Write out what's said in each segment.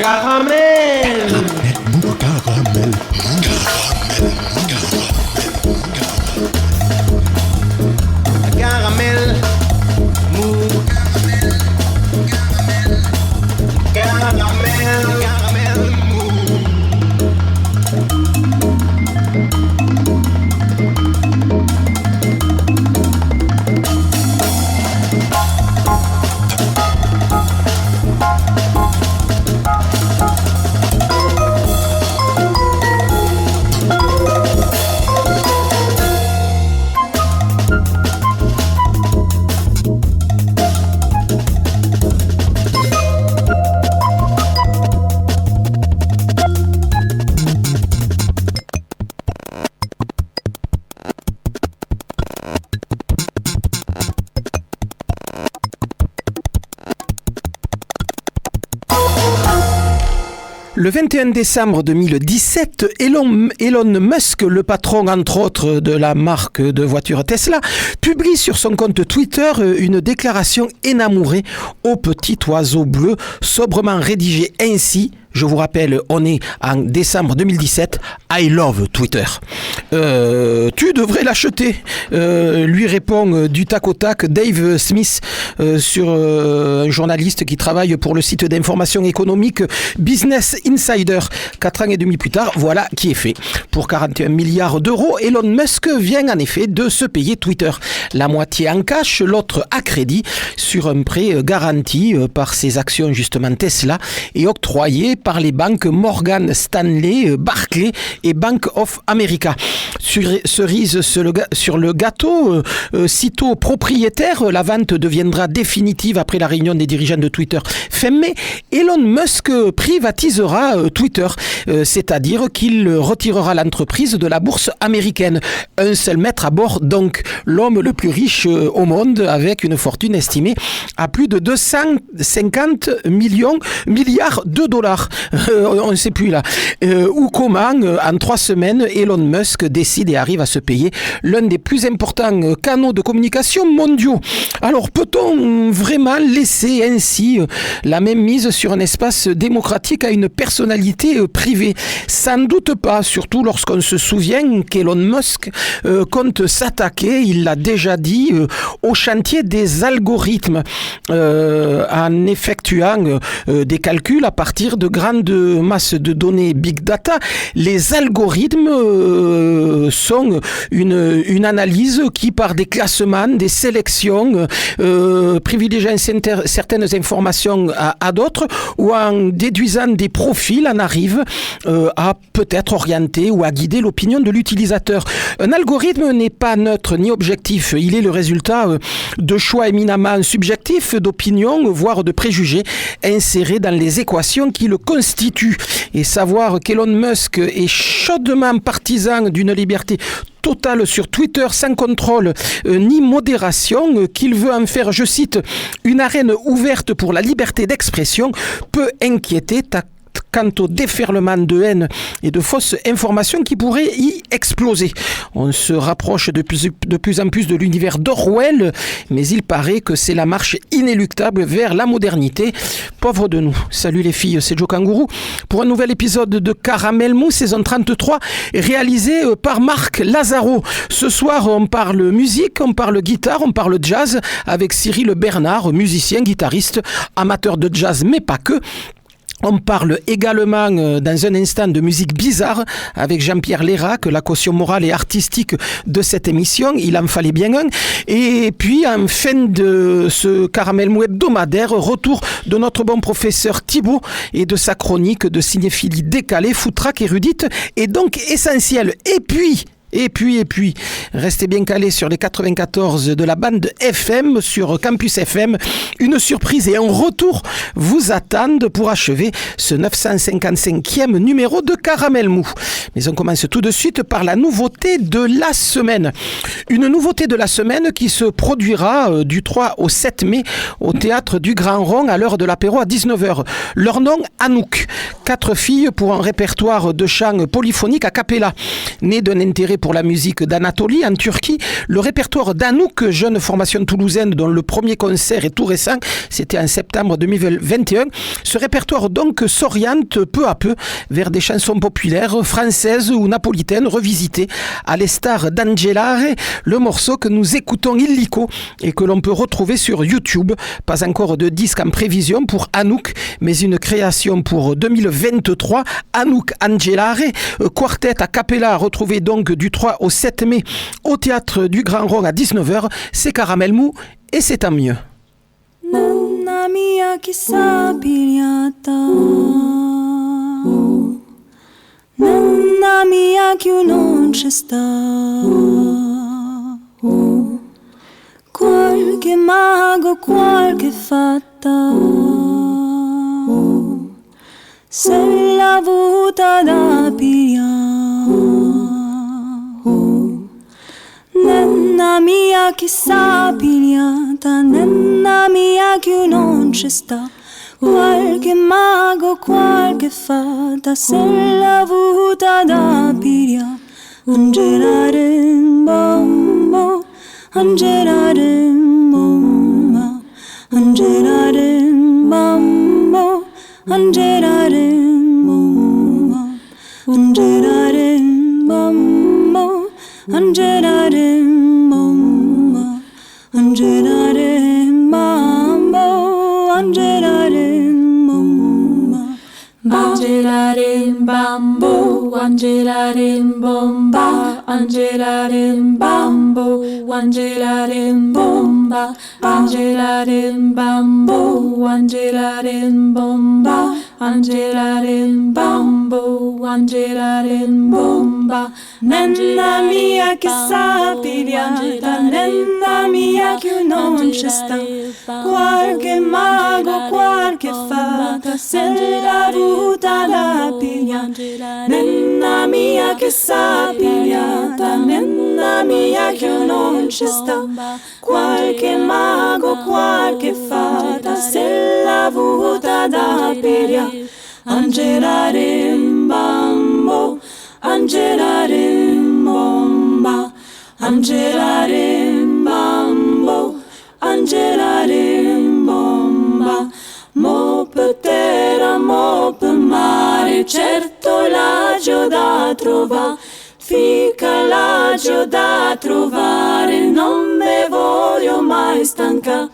Caramel. Caramel. Caramel. Mou. Caramel. Caramel. Mou. Le 21 décembre 2017, Elon Musk, le patron entre autres de la marque de voitures Tesla, publie sur son compte Twitter une déclaration énamourée au petit oiseau bleu, sobrement rédigée ainsi. Je vous rappelle, on est en décembre 2017. I love Twitter. Tu devrais l'acheter, lui répond du tac au tac Dave Smith, un journaliste qui travaille pour le site d'information économique Business Insider. 4 ans et demi plus tard, voilà qui est fait. Pour 41 milliards d'euros, Elon Musk vient en effet de se payer Twitter. La moitié en cash, l'autre à crédit, sur un prêt garanti par ses actions justement Tesla et octroyé par les banques Morgan Stanley, Barclays et Bank of America. Cerise sur le gâteau, sitôt propriétaire, la vente deviendra définitive après la réunion des dirigeants de Twitter fin mai. Elon Musk privatisera Twitter, c'est-à-dire qu'il retirera l'entreprise de la bourse américaine. Un seul maître à bord, donc l'homme le plus riche au monde, avec une fortune estimée à plus de 250 milliards de dollars. On ne sait plus là. Ou comment, en 3 semaines, Elon Musk décide et arrive à se payer l'un des plus importants canaux de communication mondiaux. Alors, peut-on vraiment laisser ainsi la même mise sur un espace démocratique à une personnalité privée? Sans doute pas, surtout lorsqu'on se souvient qu'Elon Musk compte s'attaquer, il l'a déjà dit, au chantier des algorithmes, en effectuant des calculs à partir de grandes masses de données big data. Les algorithmes sont une analyse qui, par des classements, des sélections, privilégiant certaines informations à d'autres, ou en déduisant des profils, en arrive à peut-être orienter ou à guider l'opinion de l'utilisateur. Un algorithme n'est pas neutre ni objectif. Il est le résultat de choix éminemment subjectifs, d'opinions, voire de préjugés insérés dans les équations qui le constituent. Et savoir qu'Elon Musk est chaudement partisan d'une liberté totale sur Twitter, sans contrôle ni modération, qu'il veut en faire, je cite, une arène ouverte pour la liberté d'expression, peut inquiéter quant au déferlement de haine et de fausses informations qui pourraient y exploser. On se rapproche de plus en plus de l'univers d'Orwell, mais il paraît que c'est la marche inéluctable vers la modernité. Pauvre de nous. Salut les filles, c'est Joe Kangourou pour un nouvel épisode de Caramel Mou, saison 33, réalisé par Marc Lazaro. Ce soir, on parle musique, on parle guitare, on parle jazz avec Cyril Bernard, musicien, guitariste, amateur de jazz, mais pas que. On parle également dans un instant de musique bizarre avec Jean-Pierre Lérac, la caution morale et artistique de cette émission. Il en fallait bien un. Et puis, en fin de ce Caramel Mou hebdomadaire, retour de notre bon professeur Thibaut et de sa chronique de cinéphilie décalée, foutraque, érudite et donc essentielle. Et puis, restez bien calés sur les 94 de la bande FM, sur Campus FM. Une surprise et un retour vous attendent pour achever ce 955e numéro de Caramel Mou. Mais on commence tout de suite par la nouveauté de la semaine. Une nouveauté de la semaine qui se produira du 3 au 7 mai au Théâtre du Grand Rond à l'heure de l'apéro à 19h. Leur nom, Anouk. 4 filles pour un répertoire de chants polyphoniques a cappella. Né d'un intérêt pour la musique d'Anatolie en Turquie. Le répertoire d'Anouk, jeune formation toulousaine dont le premier concert est tout récent, c'était en septembre 2021. Ce répertoire donc s'oriente peu à peu vers des chansons populaires françaises ou napolitaines revisitées, à l'instar d'Angelare, le morceau que nous écoutons illico et que l'on peut retrouver sur YouTube. Pas encore de disque en prévision pour Anouk, mais une création pour 2023. Anouk Angelare, quartet a cappella, retrouvé donc du 3 au 7 mai au Théâtre du Grand Rond à 19h. C'est Caramel Mou et c'est tant mieux. Nanna mia chissà pigliata, nanna mia che non c'è sta, qualche mago, qualche fatta, se l'ha avuta da pigliare. Nanna mia chissà pigliata, nanna mia che non c'è sta, qualche mago, qualche fata, se l'ha avuta da pigliare. Angelare bombo, angelare bomba, angelare bombo, angelare bomba, angelare bombo, angelare bomba, angelare mambo, angelare bomba, angelare bambo, angelare bomba, angelare bambo, angelare bomba, angelare bambo, angelare bomba, angelare bambo, angelare bomba. Nanna mia che sa pigliata, nanna mia che non c'è sta, qualche mago, qualche fata, se l'ha avuta da pigliare. Nanna mia che sa pigliata, nanna mia che non c'è sta, qualche mago, qualche fata, se l'ha avuta da pigliare. Angelare bambo, angelare bomba, angelare bambo, angelare bomba. Mo per terra, mo per mare, certo l'agio da trovare, fica l'agio da trovare, non me voglio mai stanca.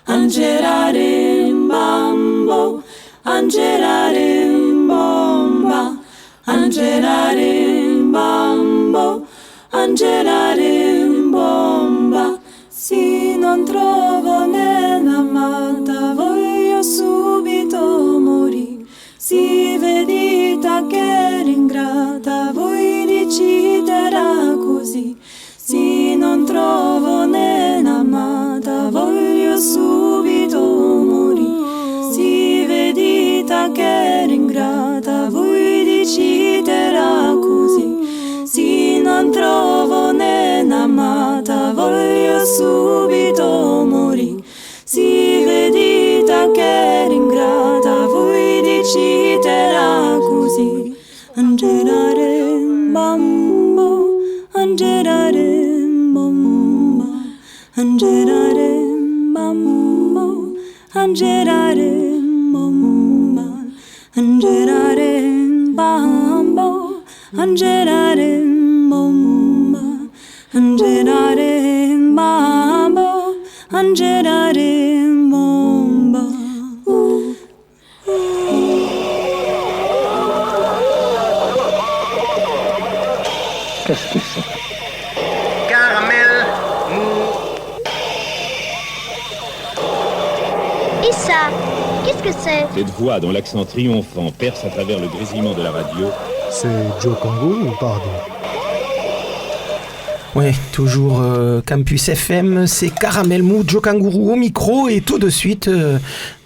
Angelare bambo, angelare bomba, angelare bambo, angelare bomba. Se non trovo nell'amata, voglio subito morire. Si vedita che ringrata, voi decidera così. Se non trovo nell'amata, voglio subito morire. Si vedita che ringrata, voi decidera così. Se non trovo nell'amata, voglio subito morire. Si vedita che ringrata, voi decidera così. Angelare bambo, angelare bomba, angelare bambo, angelare bomba, angelare bambo, angelare bomba, angelare bambo, angelare bomba. Qu'est-ce que c'est? Caramel Mou. Issa, qu'est-ce que c'est? Cette voix dont l'accent triomphant perce à travers le grésillement de la radio. C'est Joe Congo ou pardon? Oui, toujours Campus FM, c'est Caramel Mou, Joe Kangourou au micro et tout de suite,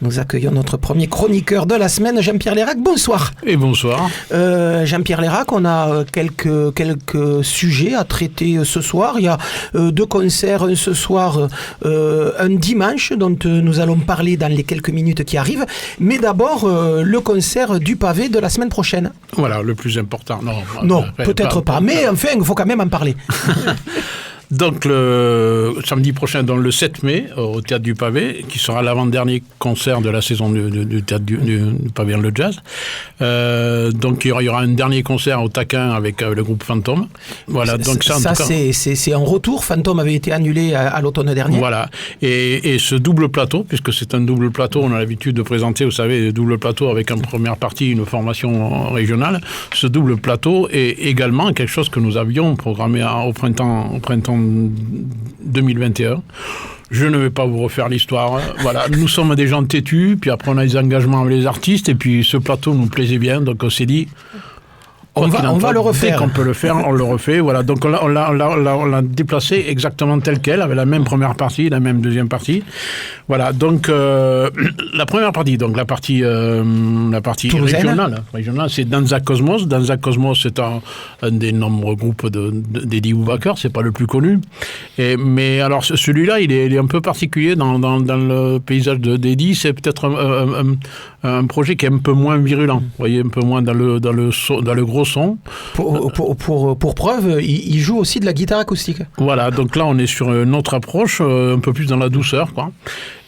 nous accueillons notre premier chroniqueur de la semaine, Jean-Pierre Lérac. Bonsoir. Et bonsoir. Jean-Pierre Lérac, on a quelques sujets à traiter ce soir. Il y a 2 concerts, un ce soir, un dimanche, dont nous allons parler dans les quelques minutes qui arrivent. Mais d'abord, le concert du Pavé de la semaine prochaine. Voilà, le plus important. Non, peut-être pas. Mais enfin, il faut quand même en parler. Donc, le samedi prochain, donc le 7 mai, au Théâtre du Pavé, qui sera l'avant-dernier concert de la saison du Théâtre du Pavé le Jazz. Donc, il y aura un dernier concert au Taquin avec le groupe Fantôme. Voilà, donc ça, c'est un retour. Fantôme avait été annulé à l'automne dernier. Voilà. Et ce double plateau, puisque c'est un double plateau, on a l'habitude de présenter, vous savez, double plateau avec en première partie une formation régionale. Ce double plateau est également quelque chose que nous avions programmé au printemps 2021. Je ne vais pas vous refaire l'histoire. Voilà, nous sommes des gens têtus, puis après on a des engagements avec les artistes, et puis ce plateau nous plaisait bien, donc on s'est dit... On va le refaire. Dès qu'on peut le faire, on le refait. Voilà. Donc on l'a déplacé exactement tel quel, avec la même première partie, la même deuxième partie. Voilà. Donc la première partie, donc la partie régionale, c'est Danza Cosmos. Danza Cosmos, c'est un des nombreux groupes d'Eddie Houvaker. C'est pas le plus connu. Mais alors celui-là, il est un peu particulier dans le paysage d'Eddie. C'est peut-être un projet qui est un peu moins virulent. Vous voyez, un peu moins dans le gros son. Pour preuve, il joue aussi de la guitare acoustique. Voilà, donc là on est sur une autre approche, un peu plus dans la douceur, quoi.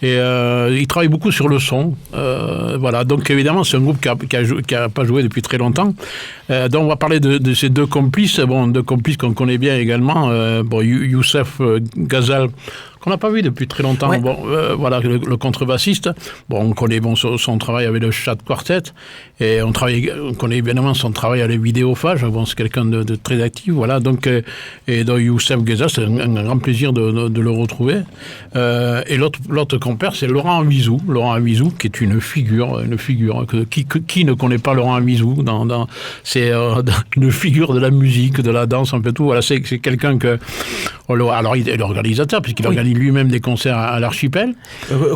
Et il travaille beaucoup sur le son. Voilà, donc évidemment c'est un groupe qui a pas joué depuis très longtemps. Donc on va parler de ces 2 complices, deux complices qu'on connaît bien également. Youssef Ghazal, qu'on n'a pas vu depuis très longtemps. Ouais. Voilà, le contrebassiste. On connaît son travail avec le Chat Quartet, et on connaît évidemment son travail avec les Vidéophages. C'est quelqu'un de très actif. Voilà, donc Youssef Ghazal, c'est un grand plaisir de le retrouver. Et l'autre compère, c'est Laurent Avizou. Laurent Avizou, qui est une figure. Qui ne connaît pas Laurent Avizou c'est une figure de la musique, de la danse, un peu tout. Voilà, c'est quelqu'un que... Alors, il est l'organisateur, puisqu'il organise lui-même des concerts à l'Archipel.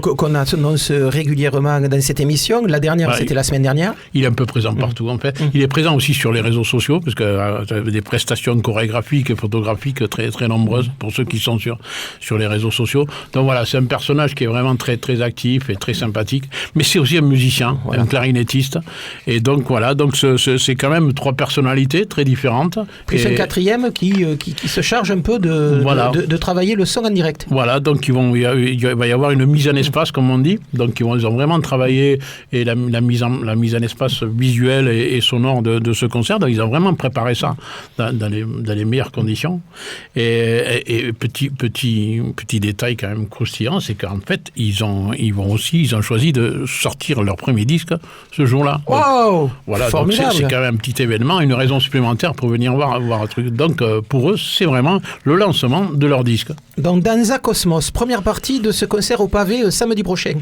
Qu'on annonce régulièrement dans cette émission. La dernière, c'était la semaine dernière. Il est un peu présent partout, en fait. Il est présent aussi sur les réseaux sociaux, parce que des prestations chorégraphiques et photographiques très, très nombreuses, pour ceux qui sont sur les réseaux sociaux. Donc voilà, c'est un personnage qui est vraiment très, très actif et très sympathique. Mais c'est aussi un musicien, un clarinettiste. Et donc voilà, c'est quand même 3 personnalités très différentes. Plus un 4e qui se charge un peu de travailler le son en direct. Voilà, donc il va y avoir une mise en espace, comme on dit. Donc ils ont vraiment travaillé et la mise en espace visuelle et sonore de ce concert. Donc ils ont vraiment préparé ça dans les meilleures conditions. Et petit détail quand même croustillant, c'est qu'en fait ils ont choisi de sortir leur premier disque ce jour-là. Wow, voilà, formidable. Donc c'est quand même un petit événement, une raison supplémentaire pour venir voir un truc. Donc pour eux, c'est vraiment le lancement de leur disque. Donc Danza Cosmos, première partie de ce concert au Pavé samedi prochain.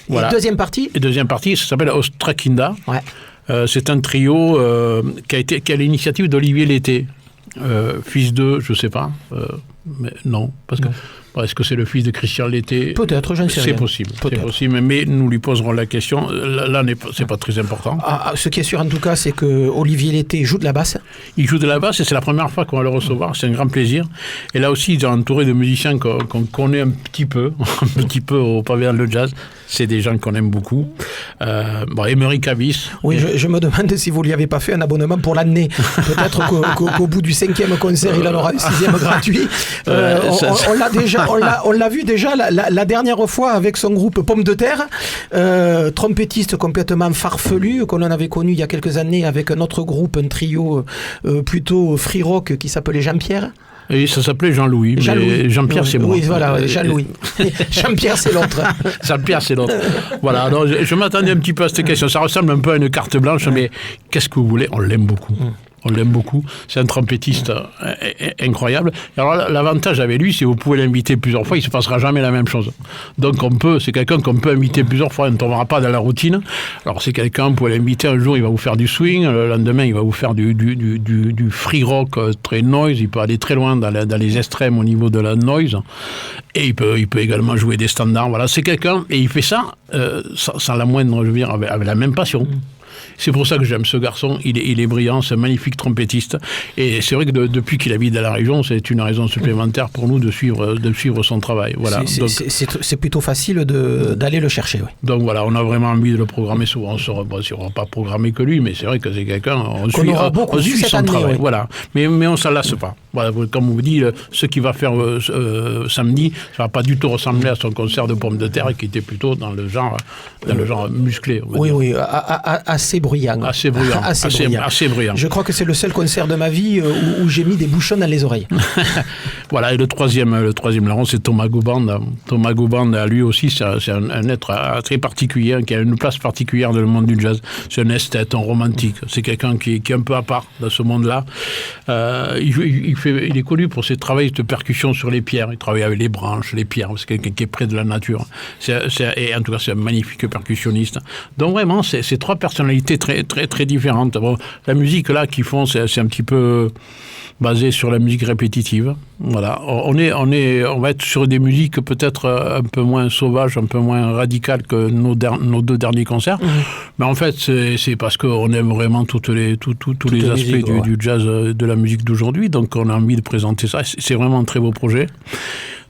Voilà. Et deuxième partie, ça s'appelle Ostrakinda. Ouais. C'est un trio qui a l'initiative d'Olivier Lété, fils de, je sais pas, mais non, parce que est-ce que c'est le fils de Christian Lété ? Peut-être, j'en sais rien. C'est possible, mais nous lui poserons la question. Là, c'est pas très important. Ce qui est sûr en tout cas, c'est que Olivier Lété joue de la basse. Il joue de la basse et c'est la première fois qu'on va le recevoir. C'est un grand plaisir. Et là aussi, ils sont entourés de musiciens qu'on connaît un petit peu au Pavé le Jazz. C'est des gens qu'on aime beaucoup. Emery Kavis. Oui, je me demande si vous lui avez pas fait un abonnement pour l'année. Peut-être qu'au bout du 5e concert, il en aura un 6e gratuit. On l'a vu déjà la dernière fois avec son groupe Pomme de Terre, trompettiste complètement farfelu qu'on en avait connu il y a quelques années avec un autre groupe, un trio plutôt free rock qui s'appelait Jean-Pierre. Et ça s'appelait Jean-Louis. Jean-Pierre, c'est moi. Oui, voilà, Jean-Louis. Jean-Pierre, c'est l'autre. Jean-Pierre, c'est l'autre. Voilà, alors je m'attendais un petit peu à cette question. Ça ressemble un peu à une carte blanche, mais qu'est-ce que vous voulez ? On l'aime beaucoup. On l'aime beaucoup. C'est un trompettiste incroyable. Et alors, l'avantage avec lui, c'est que vous pouvez l'inviter plusieurs fois, il ne se passera jamais la même chose. Donc, c'est quelqu'un qu'on peut inviter plusieurs fois, il ne tombera pas dans la routine. Alors, c'est quelqu'un, vous pouvez l'inviter un jour, il va vous faire du swing, le lendemain, il va vous faire du free rock très noise, il peut aller très loin dans les extrêmes au niveau de la noise. Et il peut également jouer des standards. Voilà, c'est quelqu'un, et il fait ça sans la moindre, je veux dire, avec la même passion. C'est pour ça que j'aime ce garçon, il est brillant, c'est un magnifique trompettiste. Et c'est vrai que depuis qu'il habite dans la région, c'est une raison supplémentaire pour nous de suivre son travail. Voilà. C'est plutôt facile d'aller le chercher. Oui. Donc voilà, on a vraiment envie de le programmer souvent. On ne va pas programmer que lui, mais c'est vrai que c'est quelqu'un, on suit son année, travail. Oui. Voilà. Mais on ne s'en lasse pas. Voilà, comme on vous dit, ce qu'il va faire samedi, ça ne va pas du tout ressembler à son concert de pommes de terre qui était plutôt dans le genre musclé. Oui, assez bruyant. Assez bruyant. Je crois que c'est le seul concert de ma vie où j'ai mis des bouchons dans les oreilles. Voilà, et le troisième larron, c'est Thomas Gouband. Thomas Gouband, lui aussi, c'est un être très particulier, qui a une place particulière dans le monde du jazz. C'est un esthète, un romantique. C'est quelqu'un qui est un peu à part dans ce monde-là. Il est connu pour ses travaux de percussion sur les pierres. Il travaille avec les branches, les pierres. C'est quelqu'un qui est près de la nature. Et en tout cas, c'est un magnifique percussionniste. Donc vraiment, c'est trois personnalités très, très, très différentes. Bon, la musique là qu'ils font, c'est un petit peu basé sur la musique répétitive. Voilà, on va être sur des musiques peut-être un peu moins sauvages, un peu moins radicales que nos deux derniers concerts. Mais en fait, c'est parce qu'on aime vraiment tous les aspects musiques, du jazz, de la musique d'aujourd'hui. Donc, on a envie de présenter ça. C'est vraiment un très beau projet.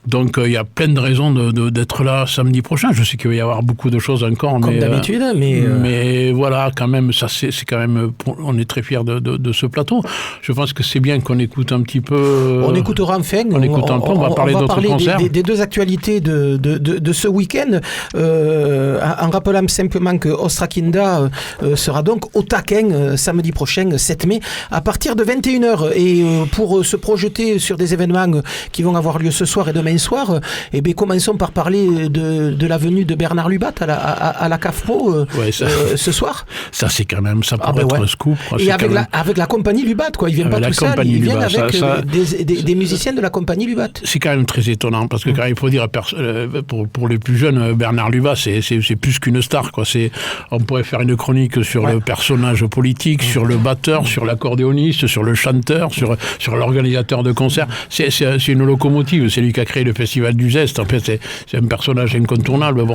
Donc, il y a plein de raisons d'être là samedi prochain. Je sais qu'il va y avoir beaucoup de choses encore. Comme d'habitude, mais voilà, quand même, ça, c'est quand même... On est très fiers de ce plateau. Je pense que c'est bien qu'on écoute un petit peu... On écoutera enfin. On va parler d'autres concerts. Des deux actualités de ce week-end, en rappelant simplement que Ostrakinda sera donc au Taquin samedi prochain, 7 mai, à partir de 21h. Et pour se projeter sur des événements qui vont avoir lieu ce soir et demain soir, commençons par parler de la venue de Bernard Lubat à la CAFPO ce soir. Ça, c'est quand même, ça pourrait être un scoop. Et avec la compagnie Lubat, quoi. Ils viennent pas tout seuls, ils viennent avec des musiciens de la compagnie Lubat. C'est quand même très étonnant, parce que quand il faut dire, pour les plus jeunes, Bernard Lubat, c'est plus qu'une star, quoi. On pourrait faire une chronique sur le personnage politique, sur le batteur, sur l'accordéoniste, sur le chanteur, sur l'organisateur de concerts. C'est une locomotive, c'est lui qui a créé le festival du Zest. En fait, c'est un personnage incontournable,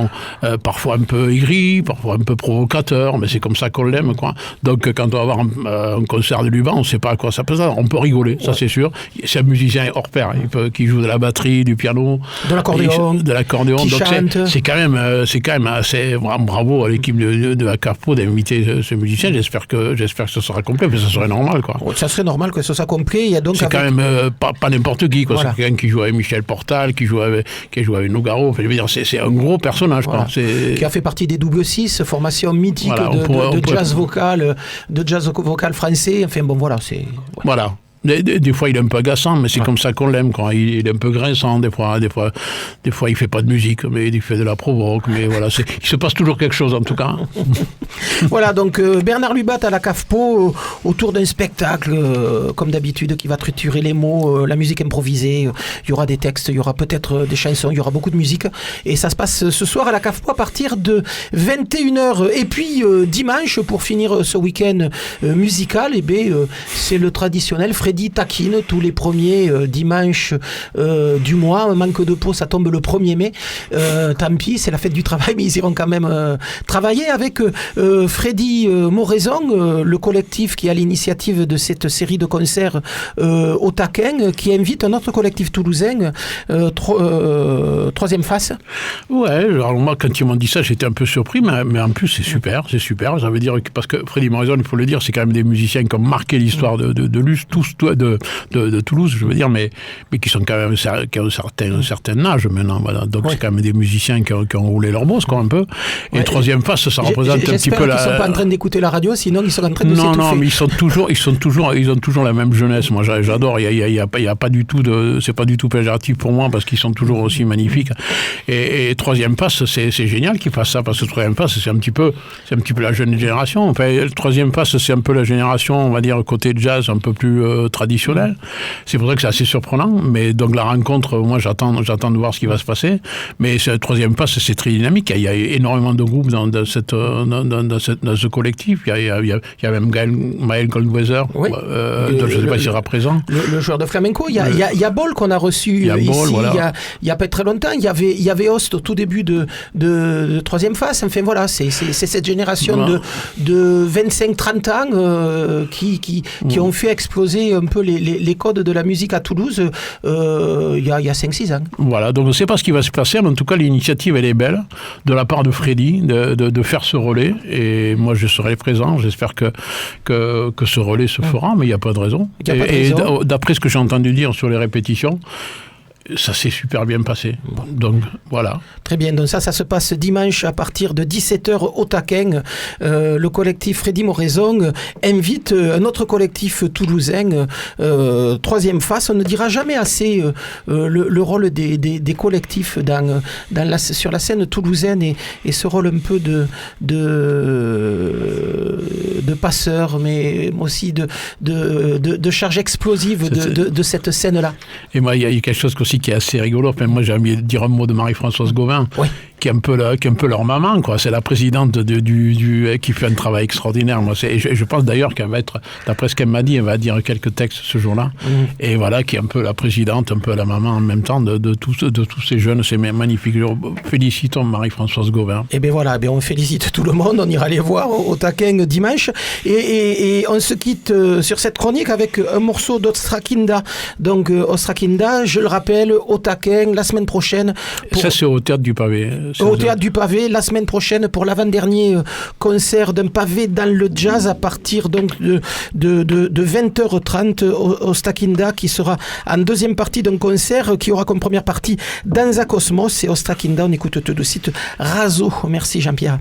parfois un peu aigri, parfois un peu provocateur, mais c'est comme ça qu'on l'aime, quoi. Donc, quand on va avoir un concert de Lubat, on ne sait pas à quoi ça peut ça. On peut rigoler, ça c'est sûr. C'est un musicien hors pair, qui joue de la batterie, du piano, de l'accordéon, qui donc chante. C'est quand même assez bravo à l'équipe de la CAFPO d'inviter ce musicien. J'espère que ce sera complet, mais ça serait normal, quoi. Ça serait normal que ce soit complet. Il y a donc quand même pas n'importe qui, quoi. Voilà. C'est quelqu'un qui joue avec Michel Portal, qui joue avec Nougaro. Enfin, je veux dire, c'est un gros personnage, quoi. Qui a fait partie des Double 6, formation mythique de jazz vocal français. Enfin bon, voilà, c'est... Voilà. Des fois, il est un peu agaçant, mais c'est comme ça qu'on l'aime, quoi. Il est un peu grinçant, des fois, il fait pas de musique, mais il fait de la provoque, mais voilà, il se passe toujours quelque chose, en tout cas. Voilà, donc, Bernard Lubat à la CAFPO, autour d'un spectacle, comme d'habitude, qui va triturer les mots, la musique improvisée, il y aura des textes, il y aura peut-être des chansons, il y aura beaucoup de musique, et ça se passe ce soir à la CAFPO à partir de 21h. Et puis, dimanche, pour finir ce week-end musical, c'est le traditionnel Freddy taquine tous les premiers dimanches du mois. Manque de peau, ça tombe le 1er mai. Tant pis, c'est la fête du travail, mais ils iront quand même travailler avec Freddy Moraison, le collectif qui a l'initiative de cette série de concerts au Taquin, qui invite un autre collectif toulousain, Troisième Face. Ouais, alors moi, quand ils m'ont dit ça, j'étais un peu surpris, mais en plus, c'est super. Ça veut dire que, parce que Freddy Moraison, il faut le dire, c'est quand même des musiciens qui ont marqué l'histoire de Luce, de Toulouse, je veux dire, mais qui sont quand même qui ont un certain âge maintenant. Voilà. Donc c'est quand même des musiciens qui ont roulé leur bosse, quoi, un peu. Et troisième face, ça représente un petit peu la. J'espère qu'ils sont pas en train d'écouter la radio, sinon ils sont en train de s'étouffer. Non, mais ils ont toujours la même jeunesse. Moi, j'adore. Il y a pas du tout c'est pas du tout péjoratif pour moi parce qu'ils sont toujours aussi magnifiques. Et troisième passe, c'est génial qu'ils fassent ça parce que troisième passe, c'est un petit peu la jeune génération. Enfin, le troisième passe, c'est un peu la génération, on va dire, côté jazz un peu plus traditionnel. C'est pour ça que c'est assez surprenant. Mais donc la rencontre, moi, j'attends de voir ce qui va se passer. Mais le troisième passe, c'est très dynamique. Il y a énormément de groupes dans ce collectif. Il y a même Maël Goldweser, oui. Je ne sais pas s'il sera présent. Le joueur de flamenco. Il y a Bol qu'on a reçu ici voilà. il y a pas très longtemps. Il y avait Host au tout début de troisième phase. Enfin voilà, c'est cette génération de 25-30 ans qui ont fait exploser un peu les codes de la musique à Toulouse il y a 5-6 ans. Voilà, donc on ne sait pas ce qui va se passer, mais en tout cas l'initiative elle est belle de la part de Freddy de faire ce relais, et moi je serai présent. J'espère que ce relais se fera, mais il n'y a pas de raison. Et d'après ce que j'ai entendu dire sur les répétitions, ça s'est super bien passé. Donc, voilà. Très bien. Donc ça se passe dimanche à partir de 17h au Taquin. Le collectif Freddy Moraison invite un autre collectif toulousain, troisième face. On ne dira jamais assez le rôle des collectifs sur la scène toulousaine et ce rôle un peu de passeur, mais aussi de charge explosive de cette scène-là. Et moi, il y a quelque chose aussi qui est assez rigolo. Enfin, moi, j'ai envie de dire un mot de Marie-Françoise Gauvin, qui est un peu leur maman, quoi. C'est la présidente qui fait un travail extraordinaire. Moi, je pense d'ailleurs qu'elle va être, d'après ce qu'elle m'a dit, elle va dire quelques textes ce jour-là. Et voilà, qui est un peu la présidente, un peu la maman en même temps de tous ces jeunes. C'est magnifique. Félicitons Marie-Françoise Gauvin. Et bien voilà, on félicite tout le monde. On ira les voir au Taquin dimanche. Et on se quitte sur cette chronique avec un morceau d'Ostrakinda. Donc, Ostrakinda, je le rappelle, au Taquin la semaine prochaine. Ça, c'est au Théâtre du Pavé. Au Théâtre du Pavé, la semaine prochaine, pour l'avant-dernier concert d'un pavé dans le jazz à partir donc de 20h30 au Ostrakinda, qui sera en deuxième partie d'un concert qui aura comme première partie Danza Cosmos et Ostrakinda. On écoute tout de suite Razo. Merci Jean-Pierre.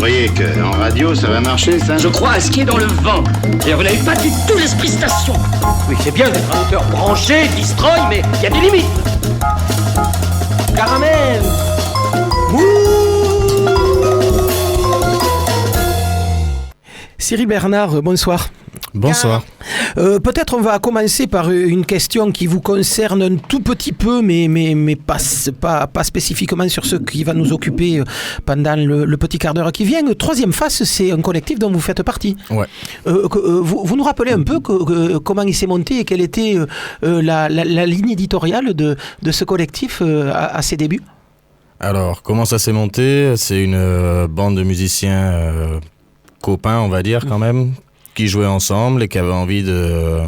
croyez qu'en radio, ça va marcher, ça? Je crois à ce qui est dans le vent. Et vous n'avez pas du tout l'esprit station. Oui, c'est bien d'être un auteur branché, destroy, mais il y a des limites. Caramel. Cyril Bernard, bonsoir. Bonsoir. Peut-être on va commencer par une question qui vous concerne un tout petit peu, mais pas spécifiquement sur ce qui va nous occuper pendant le petit quart d'heure qui vient. Troisième Face, c'est un collectif dont vous faites partie. Ouais. Vous nous rappelez un peu comment il s'est monté et quelle était la ligne éditoriale de ce collectif à ses débuts? Alors, comment ça s'est monté? C'est une bande de musiciens copains, on va dire quand même, qui jouaient ensemble et qui avaient envie de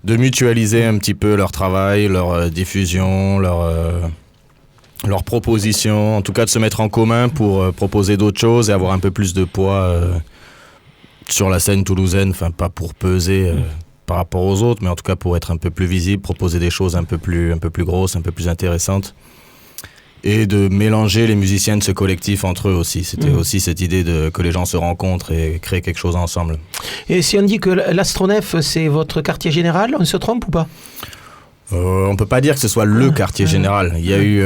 mutualiser un petit peu leur travail, leur diffusion, leur proposition, en tout cas de se mettre en commun pour proposer d'autres choses et avoir un peu plus de poids sur la scène toulousaine, enfin pas pour peser par rapport aux autres, mais en tout cas pour être un peu plus visible, proposer des choses un peu plus grosses, un peu plus intéressantes. Et de mélanger les musiciens de ce collectif entre eux aussi. C'était aussi cette idée que les gens se rencontrent et créent quelque chose ensemble. Et si on dit que l'Astronef, c'est votre quartier général, on se trompe ou pas? On ne peut pas dire que ce soit le quartier général. Il y a eu...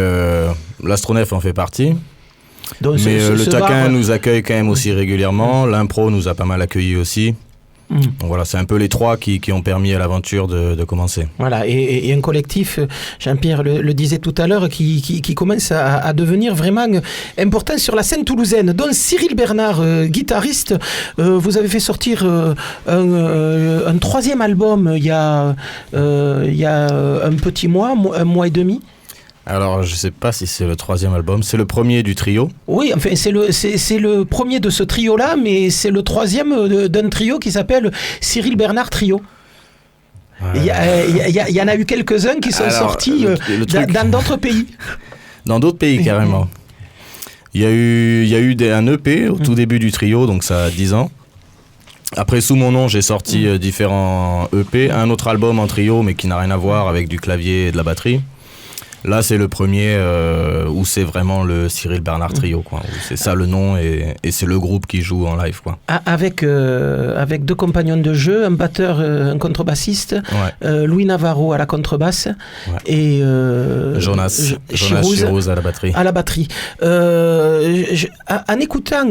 l'Astronef en fait partie. Donc mais le Taquin nous accueille quand même aussi régulièrement. L'Impro nous a pas mal accueillis aussi. Donc voilà, c'est un peu les trois qui ont permis à l'aventure de commencer. Voilà, et un collectif, Jean-Pierre le disait tout à l'heure, qui commence à devenir vraiment important sur la scène toulousaine. Donc Cyril Bernard, guitariste, vous avez fait sortir un troisième album il y a un petit mois, un mois et demi. Alors, je ne sais pas si c'est le troisième album. C'est le premier du trio. Oui, enfin, c'est le premier de ce trio-là, mais c'est le troisième d'un trio qui s'appelle Cyril Bernard Trio. Il y en a eu quelques-uns qui sont sortis dans d'autres pays. Dans d'autres pays, carrément. Il y a eu un EP au tout début du trio, donc ça a 10 ans. Après, sous mon nom, j'ai sorti différents EP. Un autre album en trio, mais qui n'a rien à voir avec du clavier et de la batterie. Là, c'est le premier où c'est vraiment le Cyril Bernard Trio, quoi. C'est ça le nom et c'est le groupe qui joue en live, quoi. Avec deux compagnons de jeu, un batteur, un contrebassiste, Louis Navarro à la contrebasse et Jonas Chirouz à la batterie. À la batterie. En écoutant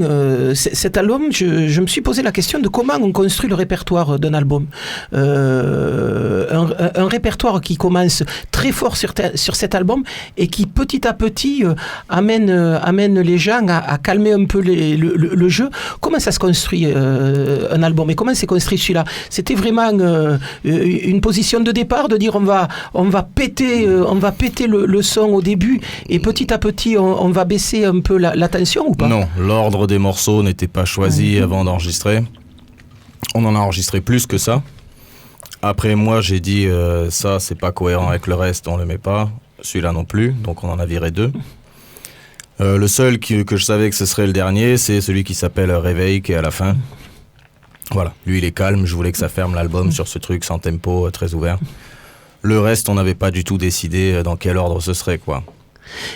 cet album, je me suis posé la question de comment on construit le répertoire d'un album. Un répertoire qui commence très fort sur cet album et qui petit à petit amène les gens à calmer un peu le jeu. Comment ça se construit un album et comment s'est construit celui-là? C'était vraiment une position de départ de dire on va péter le son au début et petit à petit on va baisser un peu la tension ou pas? Non, l'ordre des morceaux n'était pas choisi avant d'enregistrer. On en a enregistré plus que ça. Après moi j'ai dit ça c'est pas cohérent avec le reste, on le met pas. Celui-là non plus, donc on en a viré 2. Le seul que je savais que ce serait le dernier, c'est celui qui s'appelle Réveil, qui est à la fin. Voilà, lui il est calme, je voulais que ça ferme l'album sur ce truc sans tempo, très ouvert. Le reste, on n'avait pas du tout décidé dans quel ordre ce serait, quoi.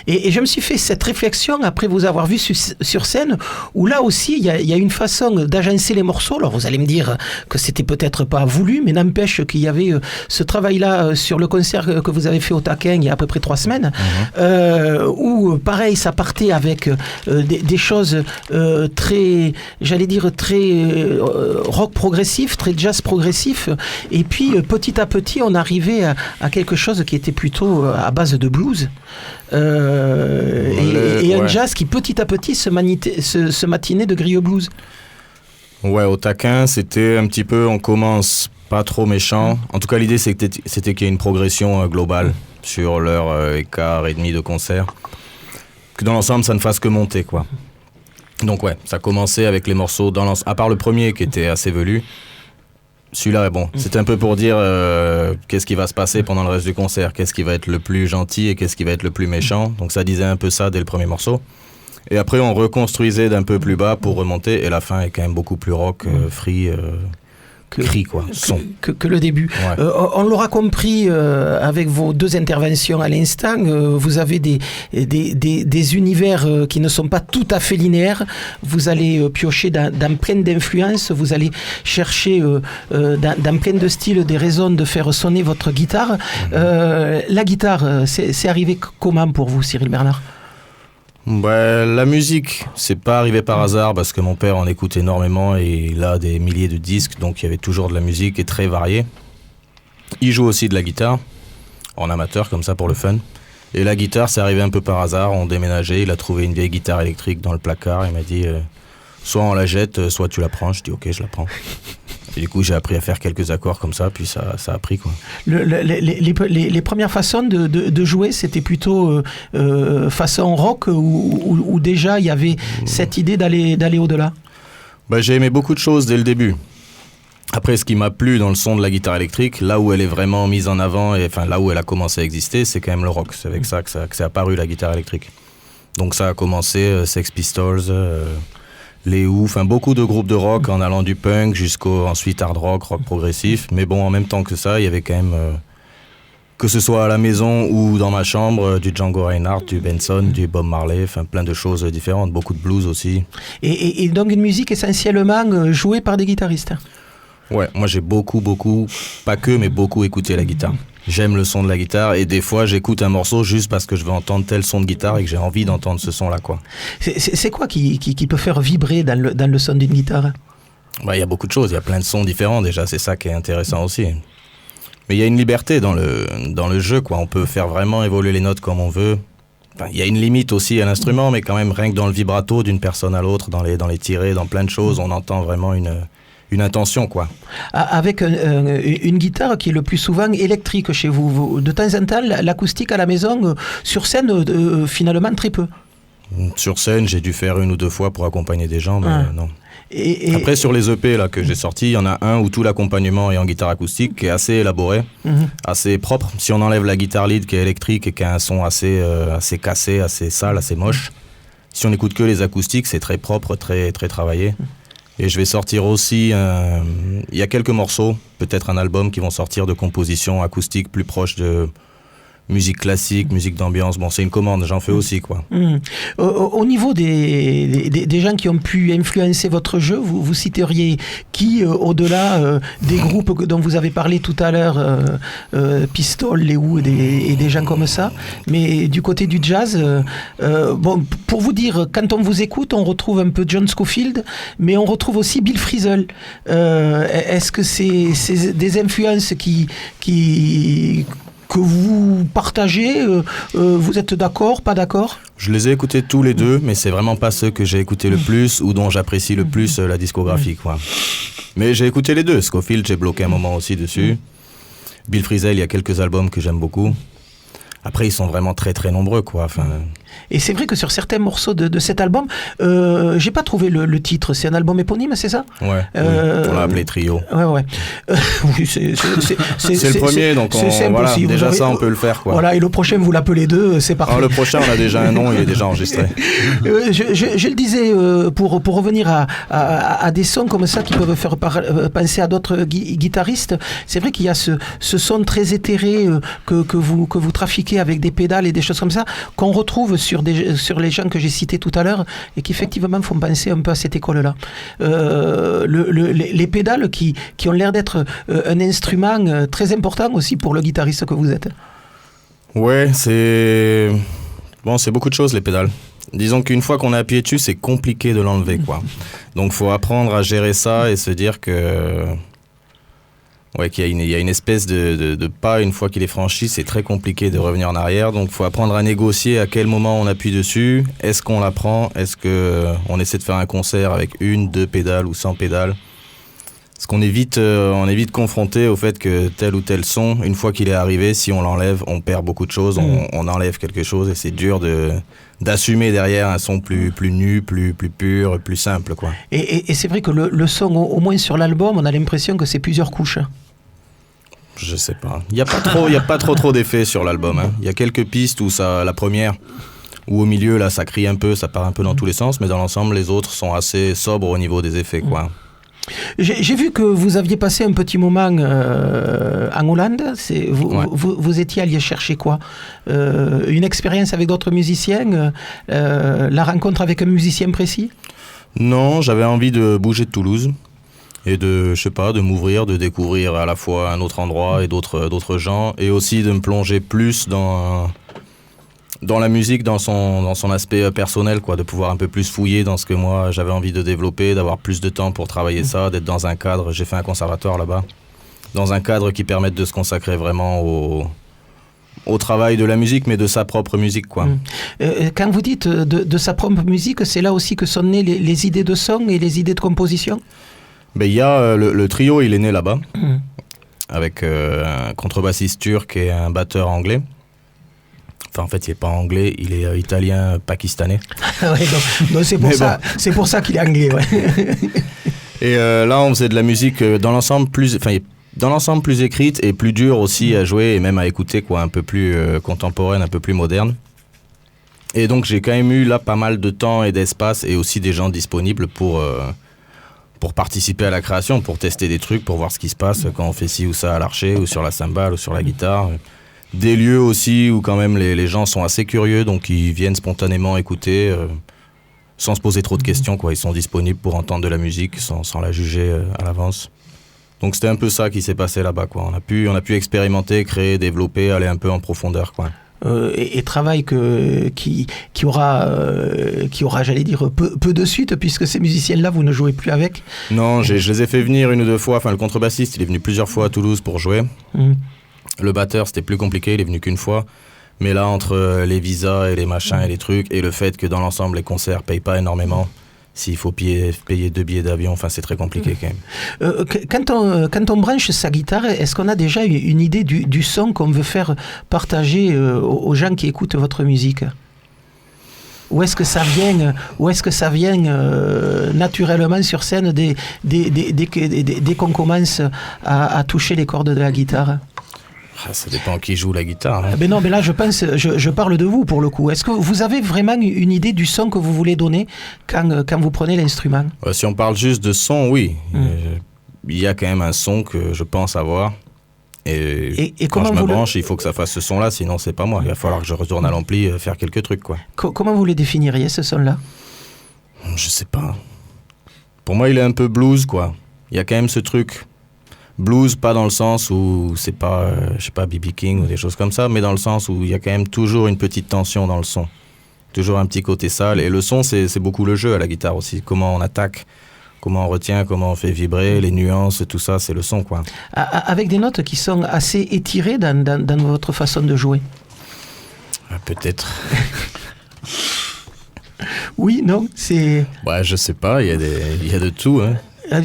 Et je me suis fait cette réflexion après vous avoir vu sur scène, où là aussi il y a une façon d'agencer les morceaux. Alors vous allez me dire que c'était peut-être pas voulu, mais n'empêche qu'il y avait ce travail-là sur le concert que vous avez fait au Taquin il y a à peu près 3 semaines, où pareil ça partait avec des choses très, j'allais dire très rock progressif, très jazz progressif, et puis petit à petit on arrivait à quelque chose qui était plutôt à base de blues. Et un jazz qui petit à petit se matinait de grille blues. Ouais, au Taquin, c'était un petit peu, on commence pas trop méchant. En tout cas, l'idée c'était qu'il y ait une progression globale sur l'heure et quart et demi de concert. Que dans l'ensemble, ça ne fasse que monter, quoi. Donc ouais, ça commençait avec les morceaux dans l'ensemble. À part le premier qui était assez velu. Celui-là, bon, c'était un peu pour dire qu'est-ce qui va se passer pendant le reste du concert, qu'est-ce qui va être le plus gentil et qu'est-ce qui va être le plus méchant. Donc ça disait un peu ça dès le premier morceau. Et après, on reconstruisait d'un peu plus bas pour remonter. Et la fin est quand même beaucoup plus rock, free, cri, quoi, son. Que le début. Ouais. On l'aura compris avec vos 2 interventions à l'instant, vous avez des univers qui ne sont pas tout à fait linéaires. Vous allez piocher dans plein d'influences, vous allez chercher dans plein de styles des raisons de faire sonner votre guitare. La guitare, c'est arrivé comment pour vous, Cyril Bernard ? La musique, c'est pas arrivé par hasard parce que mon père en écoute énormément et il a des milliers de disques, donc il y avait toujours de la musique et très variée. Il joue aussi de la guitare, en amateur comme ça pour le fun. Et la guitare, c'est arrivé un peu par hasard, on déménageait, il a trouvé une vieille guitare électrique dans le placard, il m'a dit soit on la jette, soit tu la prends. Je dis ok, je la prends. Et du coup, j'ai appris à faire quelques accords comme ça, puis ça a pris, quoi. Les premières façons de jouer, c'était plutôt façon rock ou déjà il y avait cette idée d'aller au-delà ? J'ai aimé beaucoup de choses dès le début. Après, ce qui m'a plu dans le son de la guitare électrique, là où elle est vraiment mise en avant, et enfin là où elle a commencé à exister, c'est quand même le rock. C'est avec ça que c'est apparu, la guitare électrique. Donc ça a commencé Sex Pistols, les Who, enfin beaucoup de groupes de rock en allant du punk jusqu'au ensuite hard rock progressif. Mais bon, en même temps que ça, il y avait quand même, que ce soit à la maison ou dans ma chambre, du Django Reinhardt, du Benson, du Bob Marley, enfin plein de choses différentes, beaucoup de blues aussi. Et donc une musique essentiellement jouée par des guitaristes. Ouais, moi j'ai beaucoup, pas que, mais beaucoup écouté la guitare. J'aime le son de la guitare et des fois j'écoute un morceau juste parce que je veux entendre tel son de guitare et que j'ai envie d'entendre ce son-là, quoi. C'est quoi qui peut faire vibrer dans le son d'une guitare ? Il y a beaucoup de choses, il y a plein de sons différents déjà, c'est ça qui est intéressant aussi. Mais il y a une liberté dans le jeu, quoi. On peut faire vraiment évoluer les notes comme on veut. Enfin, il y a une limite aussi à l'instrument, mais quand même rien que dans le vibrato d'une personne à l'autre, dans les tirés, dans plein de choses, on entend vraiment une intention, quoi. Avec une guitare qui est le plus souvent électrique chez vous. De temps en temps, l'acoustique à la maison, sur scène, finalement très peu. Sur scène, j'ai dû faire 1 ou 2 fois pour accompagner des gens, mais non. Après, sur les EP là, que j'ai sortis, il y en a un où tout l'accompagnement est en guitare acoustique, qui est assez élaboré, assez propre. Si on enlève la guitare lead qui est électrique et qui a un son assez cassé, assez sale, assez moche, si on n'écoute que les acoustiques, c'est très propre, très, très travaillé. Et je vais sortir aussi, il y a quelques morceaux, peut-être un album qui vont sortir de compositions acoustiques plus proches de musique classique, musique d'ambiance. Bon, c'est une commande, j'en fais aussi, quoi. Au niveau des gens qui ont pu influencer votre jeu, vous citeriez qui, au-delà des groupes dont vous avez parlé tout à l'heure, Pistol, les Who et des gens comme ça, mais du côté du jazz, pour vous dire, quand on vous écoute, on retrouve un peu John Scofield, mais on retrouve aussi Bill Frisell. Est-ce que c'est des influences que vous partagez, vous êtes d'accord, pas d'accord ? Je les ai écoutés tous les deux, mais c'est vraiment pas ceux que j'ai écoutés le plus ou dont j'apprécie le plus la discographie, quoi. Mais j'ai écouté les deux. Scofield, j'ai bloqué un moment aussi dessus. Bill Frisell, il y a quelques albums que j'aime beaucoup. Après, ils sont vraiment très très nombreux, quoi. Enfin... Et c'est vrai que sur certains morceaux de cet album, j'ai pas trouvé le titre. C'est un album éponyme, c'est ça ? Ouais, on l'a appelé Trio. Ouais. Oui, c'est le premier, donc voilà, déjà ça, on peut le faire, quoi. Voilà, et le prochain, vous l'appelez 2, c'est parfait. Alors, le prochain, on a déjà un nom, il est déjà enregistré. Je le disais, pour revenir à des sons comme ça qui peuvent faire penser à d'autres guitaristes, c'est vrai qu'il y a ce son très éthéré que vous trafiquez avec des pédales et des choses comme ça, qu'on retrouve sur les gens que j'ai cités tout à l'heure et qui effectivement font penser un peu à cette école-là. Les pédales qui ont l'air d'être un instrument très important aussi pour le guitariste que vous êtes. Ouais, c'est beaucoup de choses, les pédales. Disons qu'une fois qu'on a appuyé dessus, c'est compliqué de l'enlever, quoi. Donc faut apprendre à gérer ça et se dire que... Ouais, qu'il y a une espèce de pas, une fois qu'il est franchi, c'est très compliqué de revenir en arrière. Donc, il faut apprendre à négocier à quel moment on appuie dessus. Est-ce qu'on la prend ? Est-ce qu'on essaie de faire un concert avec 1, 2 pédales ou 100 pédales ? Parce qu'on est vite confronté au fait que tel ou tel son, une fois qu'il est arrivé, si on l'enlève, on perd beaucoup de choses, on enlève quelque chose et c'est dur d'assumer derrière un son plus nu, plus pur, plus simple, quoi. Et c'est vrai que le son, au moins sur l'album, on a l'impression que c'est plusieurs couches. Je sais pas. Il y a pas trop d'effets sur l'album, hein. Il y a quelques pistes où la première, où au milieu, là, ça crie un peu, ça part un peu dans tous les sens, mais dans l'ensemble, les autres sont assez sobres au niveau des effets, quoi. J'ai vu que vous aviez passé un petit moment en Hollande. Vous étiez allé chercher quoi? Une expérience avec d'autres musiciens? La rencontre avec un musicien précis? Non, j'avais envie de bouger de Toulouse et de m'ouvrir, de découvrir à la fois un autre endroit et d'autres gens, et aussi de me plonger plus dans la musique, dans son aspect personnel, quoi, de pouvoir un peu plus fouiller dans ce que moi j'avais envie de développer, d'avoir plus de temps pour travailler ça, d'être dans un cadre, j'ai fait un conservatoire là-bas, dans un cadre qui permette de se consacrer vraiment au travail de la musique, mais de sa propre musique, quoi. Quand vous dites de sa propre musique, c'est là aussi que sont nées les idées de son et les idées de composition? Ben, y a le trio, il est né là-bas, avec un contrebassiste turc et un batteur anglais. Enfin, en fait, il n'est pas anglais, il est italien-pakistanais. Ouais, c'est pour ça qu'il est anglais, ouais. Et là, on faisait de la musique dans l'ensemble plus écrite et plus dure aussi à jouer et même à écouter, quoi, un peu plus contemporaine, un peu plus moderne. Et donc, j'ai quand même eu là pas mal de temps et d'espace et aussi des gens disponibles pour participer à la création, pour tester des trucs, pour voir ce qui se passe quand on fait ci ou ça à l'archer ou sur la cymbale ou sur la guitare. Des lieux aussi où quand même les gens sont assez curieux, donc ils viennent spontanément écouter sans se poser trop de questions, quoi. Ils sont disponibles pour entendre de la musique sans la juger à l'avance. Donc c'était un peu ça qui s'est passé là-bas, quoi. On a pu expérimenter, créer, développer, aller un peu en profondeur, quoi. Et travail qui aura, j'allais dire, peu de suite, puisque ces musiciens-là, vous ne jouez plus avec? Non, je les ai fait venir une ou deux fois. Enfin, le contrebassiste, il est venu plusieurs fois à Toulouse pour jouer. Le batteur, c'était plus compliqué, il est venu qu'une fois. Mais là, entre les visas et les machins et les trucs, et le fait que dans l'ensemble, les concerts payent pas énormément, s'il faut payer 2 billets d'avion, enfin, c'est très compliqué quand même. Quand on branche sa guitare, est-ce qu'on a déjà une idée du son qu'on veut faire partager aux gens qui écoutent votre musique? Ou est-ce que ça vient naturellement sur scène dès qu'on commence à toucher les cordes de la guitare? Ça dépend qui joue la guitare. Hein. Mais non, mais là, je parle de vous pour le coup. Est-ce que vous avez vraiment une idée du son que vous voulez donner quand vous prenez l'instrument? Si on parle juste de son, oui. Il y a quand même un son que je pense avoir. Et quand je me branche, il faut que ça fasse ce son-là, sinon c'est pas moi. Il va falloir que je retourne à l'ampli faire quelques trucs, quoi. Comment vous le définiriez, ce son-là? Je sais pas. Pour moi, il est un peu blues, quoi. Il y a quand même ce truc blues, pas dans le sens où c'est pas, je sais pas, B.B. King ou des choses comme ça, mais dans le sens où il y a quand même toujours une petite tension dans le son. Toujours un petit côté sale. Et le son, c'est beaucoup le jeu à la guitare aussi. Comment on attaque, comment on retient, comment on fait vibrer, les nuances, tout ça, c'est le son, quoi. Avec des notes qui sont assez étirées dans votre façon de jouer? Peut-être. Oui, non, c'est... Ouais, je sais pas, il y a de tout, hein.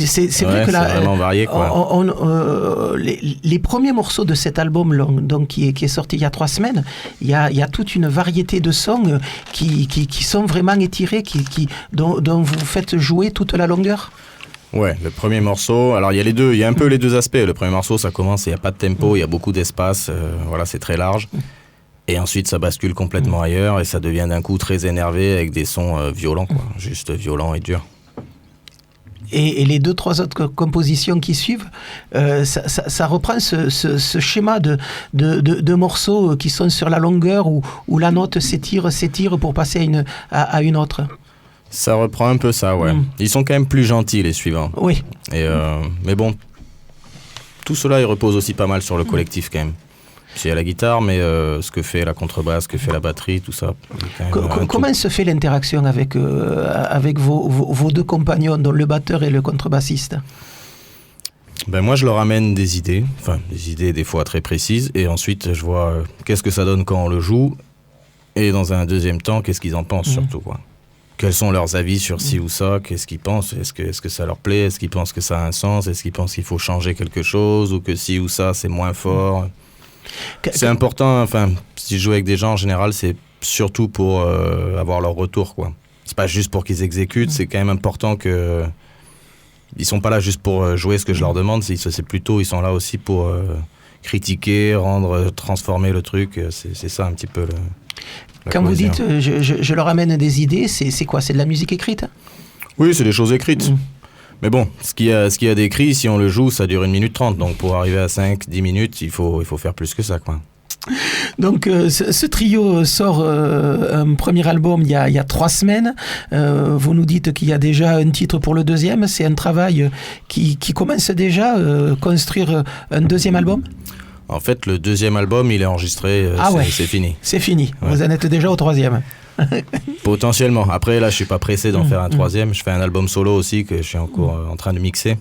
C'est vrai que là, c'est vraiment varié, quoi. Les premiers morceaux de cet album donc, qui est sorti il y a 3 semaines, il y a toute une variété de sons qui sont vraiment étirés, dont vous faites jouer toute la longueur. Ouais, le premier morceau, alors il y a les deux, il y a un peu les deux aspects. Le premier morceau, ça commence, il n'y a pas de tempo, il y a beaucoup d'espace, voilà, c'est très large. Et ensuite, ça bascule complètement ailleurs et ça devient d'un coup très énervé avec des sons violents, quoi, juste violents et durs. Et les 2-3 autres compositions qui suivent, ça reprend ce schéma de morceaux qui sont sur la longueur où la note s'étire pour passer à une autre. Ça reprend un peu ça, ouais. Ils sont quand même plus gentils, les suivants. Oui. Mais bon, tout cela, il repose aussi pas mal sur le collectif quand même. Il y a la guitare, mais ce que fait la contrebasse, ce que fait la batterie, tout ça. Comment se fait l'interaction avec vos 2 compagnons, dont le batteur et le contrebassiste? Ben moi, je leur amène des idées des fois très précises, et ensuite je vois qu'est-ce que ça donne quand on le joue, et dans un deuxième temps, qu'est-ce qu'ils en pensent surtout, quoi. Quels sont leurs avis sur ci ou ça, qu'est-ce qu'ils pensent, est-ce que ça leur plaît, est-ce qu'ils pensent que ça a un sens, est-ce qu'ils pensent qu'il faut changer quelque chose, ou que ci ou ça, c'est moins fort. C'est important, enfin, si je joue avec des gens en général, c'est surtout pour avoir leur retour, quoi. C'est pas juste pour qu'ils exécutent, c'est quand même important que... Ils sont pas là juste pour jouer ce que je leur demande, c'est plutôt, ils sont là aussi pour critiquer, transformer le truc, c'est ça un petit peu Quand vous dites je leur amène des idées, c'est quoi? C'est de la musique écrite? Oui, c'est des choses écrites. Mais bon, ce qu'il y a décrit, si on le joue, ça dure 1 minute 30. Donc pour arriver à 5-10 minutes, il faut faire plus que ça, quoi. Donc ce trio sort un premier album il y a 3 semaines. Vous nous dites qu'il y a déjà un titre pour le deuxième. C'est un travail qui commence déjà à construire un deuxième album? En fait, le deuxième album, il est enregistré, c'est fini. C'est fini, ouais. Vous en êtes déjà au 3e. Potentiellement. Après, là, je suis pas pressé d'en faire un 3e. Je fais un album solo aussi que je suis encore en train de mixer.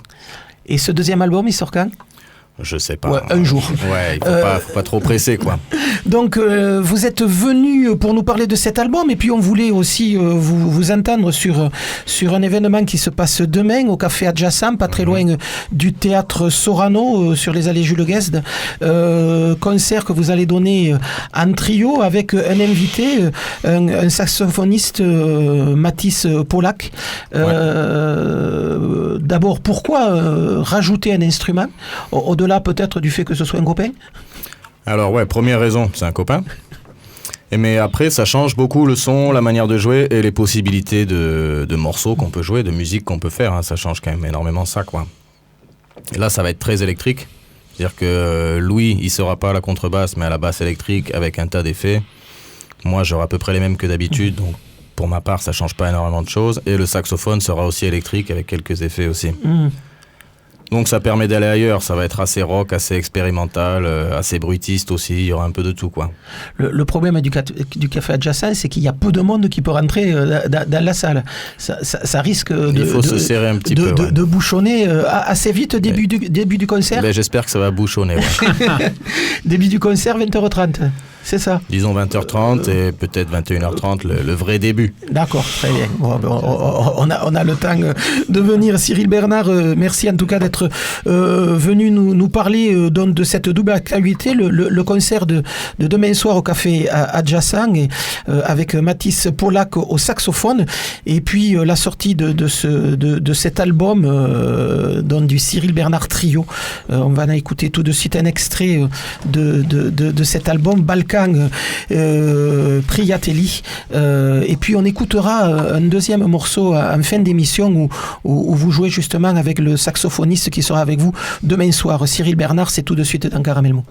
Et ce deuxième album, il sort quand? Je sais pas. Ouais, un jour. Ouais, il faut pas trop presser, quoi. Donc, vous êtes venu pour nous parler de cet album, et puis on voulait aussi vous entendre sur un événement qui se passe demain au Café Adjacent, pas très loin du théâtre Sorano, sur les allées Jules Guesde. Concert que vous allez donner en trio avec un invité, un saxophoniste, Mathis Polak. D'abord, pourquoi rajouter un instrument au-delà peut-être du fait que ce soit un copain? Alors ouais, première raison, c'est un copain. Mais après, ça change beaucoup le son, la manière de jouer et les possibilités de morceaux qu'on peut jouer, de musique qu'on peut faire. Hein. Ça change quand même énormément ça, quoi. Et là, ça va être très électrique. C'est-à-dire que Louis, il sera pas à la contrebasse, mais à la basse électrique avec un tas d'effets. Moi, j'aurai à peu près les mêmes que d'habitude, donc pour ma part, ça change pas énormément de choses. Et le saxophone sera aussi électrique avec quelques effets aussi. Donc ça permet d'aller ailleurs, ça va être assez rock, assez expérimental, assez bruitiste aussi, il y aura un peu de tout, quoi. Le problème du Café Adjacent, c'est qu'il y a peu de monde qui peut rentrer dans la salle. Ça risque se serrer un petit peu, de bouchonner assez vite début du concert. Ben, j'espère que ça va bouchonner. Ouais. Début du concert, 20h30. C'est ça. Disons 20h30 et peut-être 21h30, le vrai début. D'accord, très bien. Bon, on a le temps de venir. Cyril Bernard, merci en tout cas d'être venu nous parler de cette double actualité, le concert de demain soir au Café Adjacent avec Mathis Polak au saxophone, et puis la sortie de cet album du Cyril Bernard Trio. On va écouter tout de suite un extrait de cet album, Balkan Priatelli, et puis on écoutera un deuxième morceau en fin d'émission où vous jouez justement avec le saxophoniste qui sera avec vous demain soir. Cyril Bernard, c'est tout de suite dans Caramel Mou.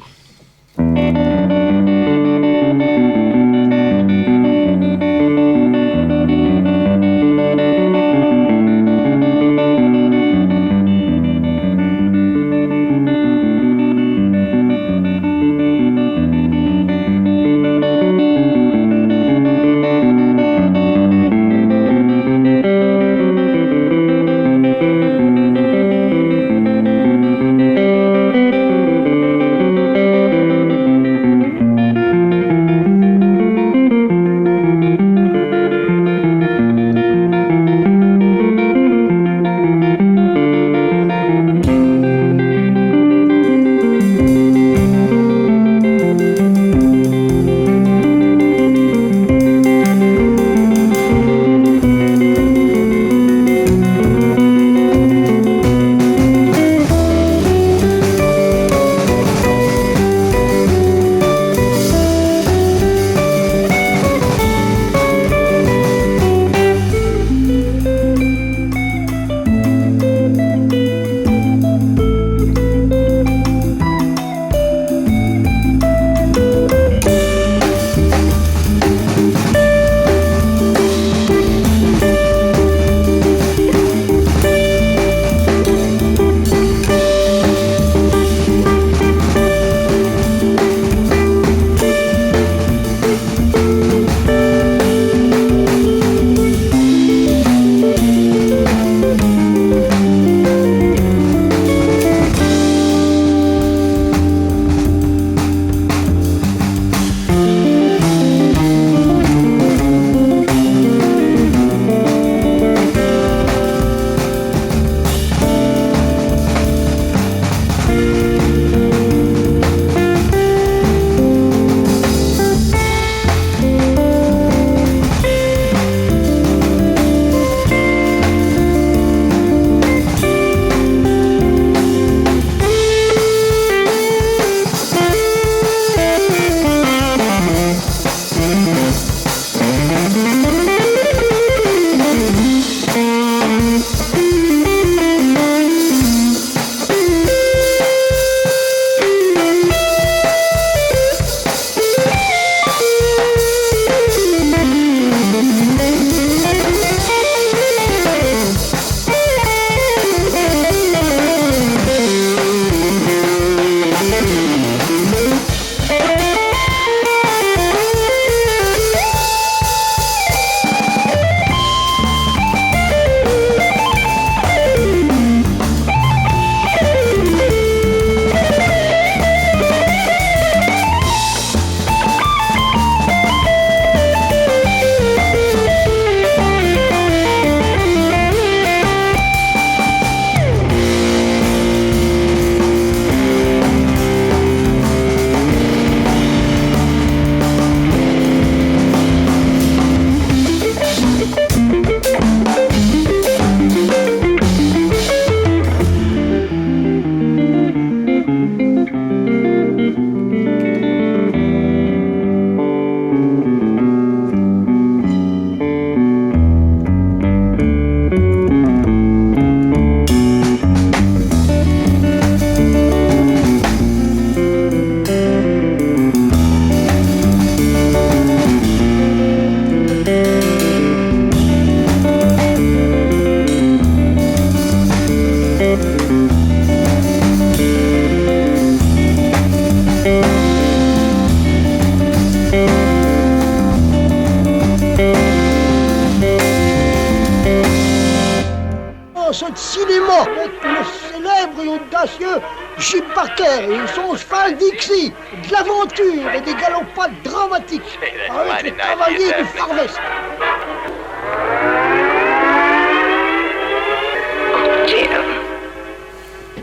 morceau de cinéma avec le célèbre et audacieux Jim Parker et son cheval Dixie, de l'aventure et des galopades dramatiques avec le cavalier du Far West.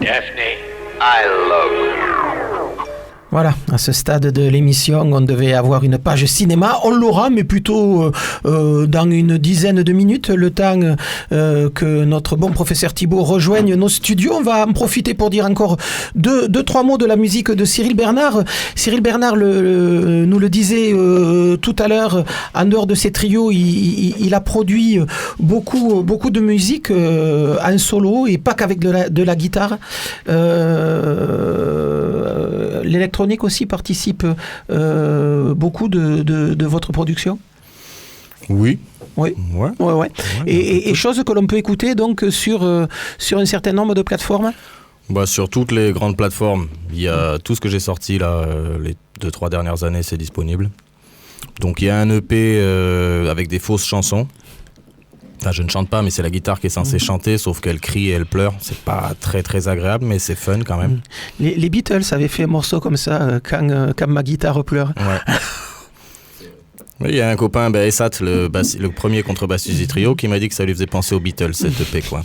Daphne, I love you. Voilà, à ce stade de l'émission, on devait avoir une page cinéma. On l'aura, mais plutôt dans une dizaine de minutes, le temps que notre bon professeur Thibault rejoigne nos studios. On va en profiter pour dire encore deux, trois mots de la musique de Cyril Bernard. Cyril Bernard nous le disait tout à l'heure, en dehors de ses trios, il a produit beaucoup de musique en solo et pas qu'avec de la guitare. L'électronique aussi participe beaucoup de votre production ? Oui. Oui. Ouais. Et chose que l'on peut écouter donc sur un certain nombre de plateformes ? Sur toutes les grandes plateformes. Il y a tout ce que j'ai sorti là, les 2-3 dernières années, c'est disponible. Donc il y a un EP avec des fausses chansons. Enfin, je ne chante pas, mais c'est la guitare qui est censée chanter, sauf qu'elle crie et elle pleure. C'est pas très très agréable, mais c'est fun quand même. Les Beatles avaient fait un morceau comme ça, quand ma guitare pleure. Ouais. Il y a un copain, Essat, le premier contrebassiste du trio, qui m'a dit que ça lui faisait penser aux Beatles, cette EP, quoi.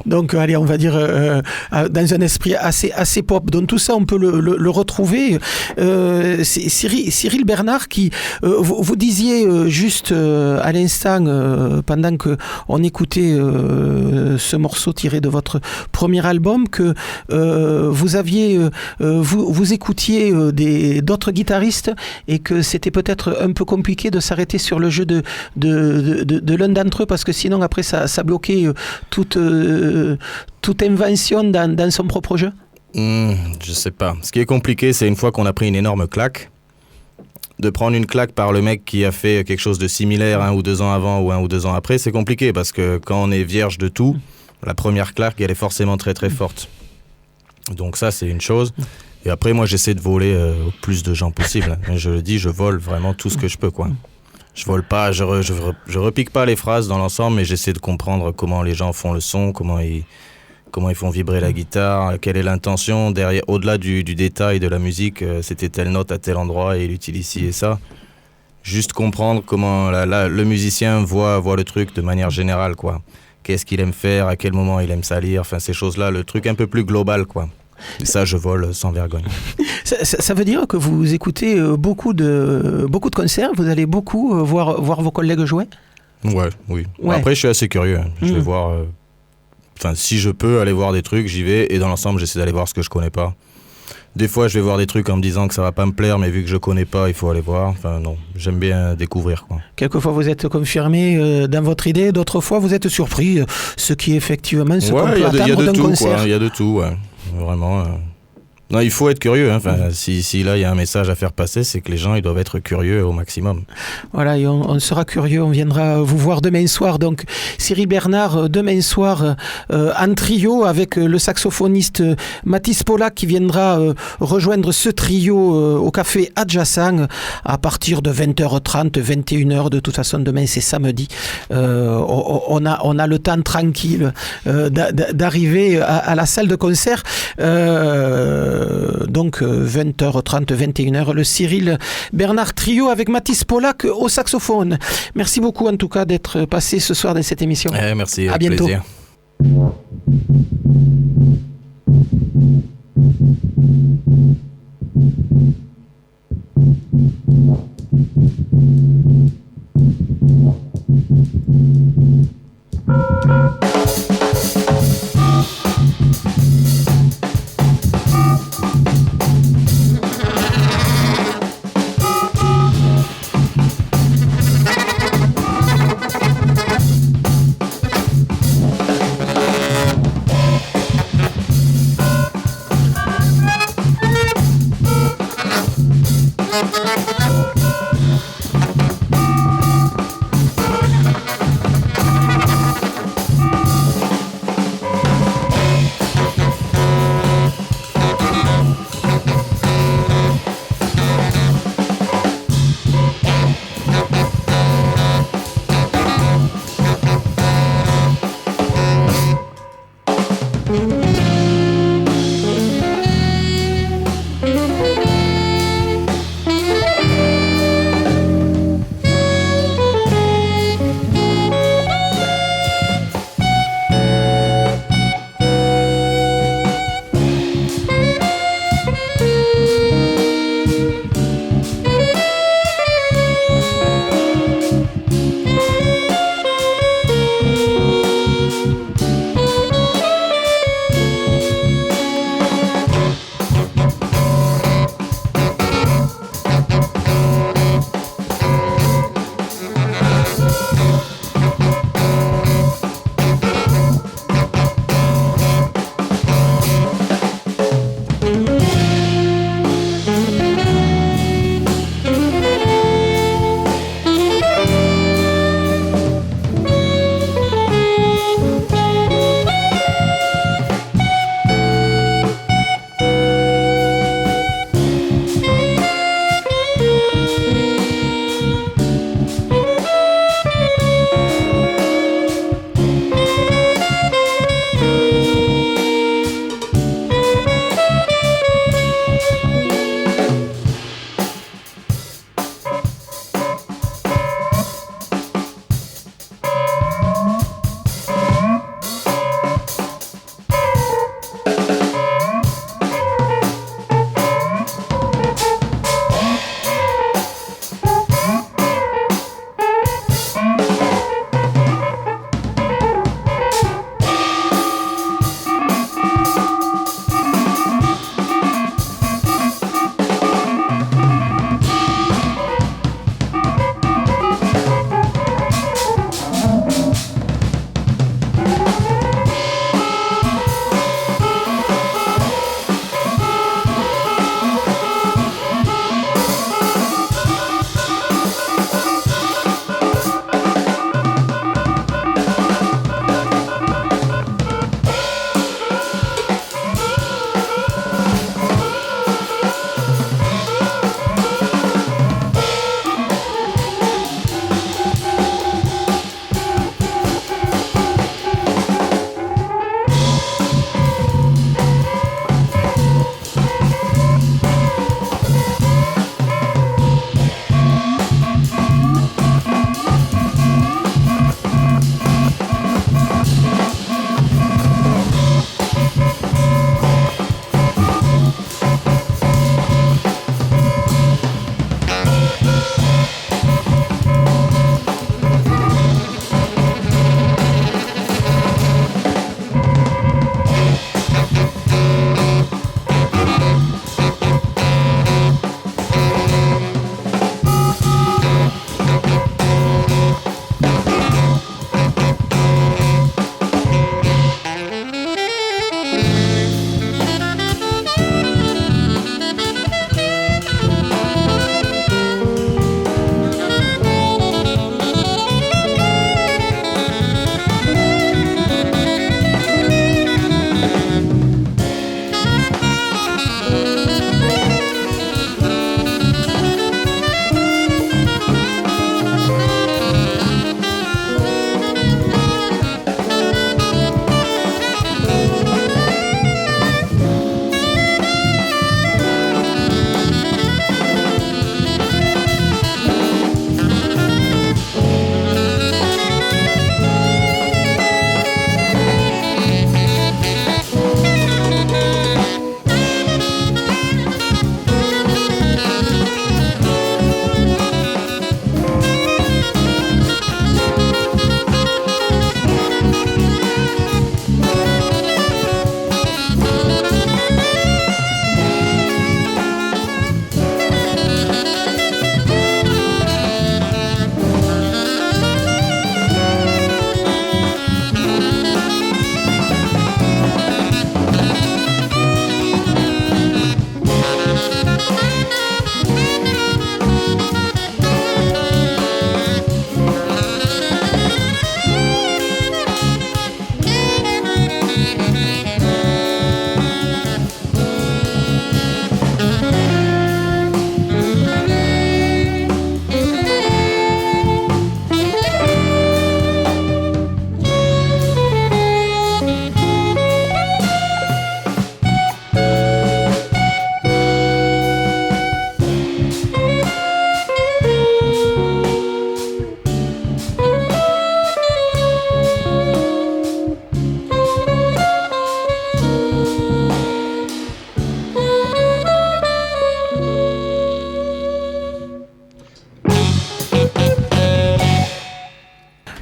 Donc, allez, on va dire, dans un esprit assez pop. Donc, tout ça, on peut le retrouver. C'est Cyril Bernard qui, vous disiez juste à l'instant, pendant qu'on écoutait ce morceau tiré de votre premier album, que vous écoutiez d'autres guitaristes et que c'était peut-être un peu compliqué de s'arrêter sur le jeu de l'un d'entre eux, parce que sinon après ça bloquait toute invention dans son propre jeu. Je sais pas. Ce qui est compliqué, c'est une fois qu'on a pris une énorme claque, de prendre une claque par le mec qui a fait quelque chose de similaire 1 ou 2 ans avant ou 1 ou 2 ans après, c'est compliqué parce que quand on est vierge de tout, la première claque, elle est forcément très très forte. Donc ça, c'est une chose. Et après, moi, j'essaie de voler au plus de gens possible. Je le dis, je vole vraiment tout ce que je peux, quoi. Je vole pas, je repique pas les phrases dans l'ensemble, mais j'essaie de comprendre comment les gens font le son, comment ils font vibrer la guitare, quelle est l'intention derrière, au-delà du détail de la musique, c'était telle note à tel endroit et il utilise ci et ça. Juste comprendre comment le musicien voit le truc de manière générale, quoi. Qu'est-ce qu'il aime faire, à quel moment il aime salir, enfin ces choses-là, le truc un peu plus global, quoi. Et ça, je vole sans vergogne. Ça veut dire que vous écoutez beaucoup de concerts, vous allez beaucoup voir vos collègues jouer ? Oui. Après, je suis assez curieux. Je vais voir... si je peux aller voir des trucs, j'y vais. Et dans l'ensemble, j'essaie d'aller voir ce que je connais pas. Des fois, je vais voir des trucs en me disant que ça va pas me plaire, mais vu que je connais pas, il faut aller voir. Enfin, non, j'aime bien découvrir, quoi. Quelquefois, vous êtes confirmé dans votre idée. D'autres fois, vous êtes surpris. Ce qui, effectivement, ce qu'on peut attendre d'un concert. Il y a de tout, ouais. Vraiment. Non, il faut être curieux. Si là, il y a un message à faire passer, c'est que les gens, ils doivent être curieux au maximum. Voilà, et on sera curieux. On viendra vous voir demain soir. Donc, Cyril Bernard, demain soir, en trio avec le saxophoniste Mathis Pollack qui viendra rejoindre ce trio au café adjacent à partir de 20h30, 21h. De toute façon, demain, c'est samedi. On a le temps tranquille d'arriver à la salle de concert. Donc 20h30, 21h, le Cyril Bernard Trio avec Mathis Pollack au saxophone. Merci beaucoup en tout cas d'être passé ce soir dans cette émission. Merci, à bientôt. Plaisir.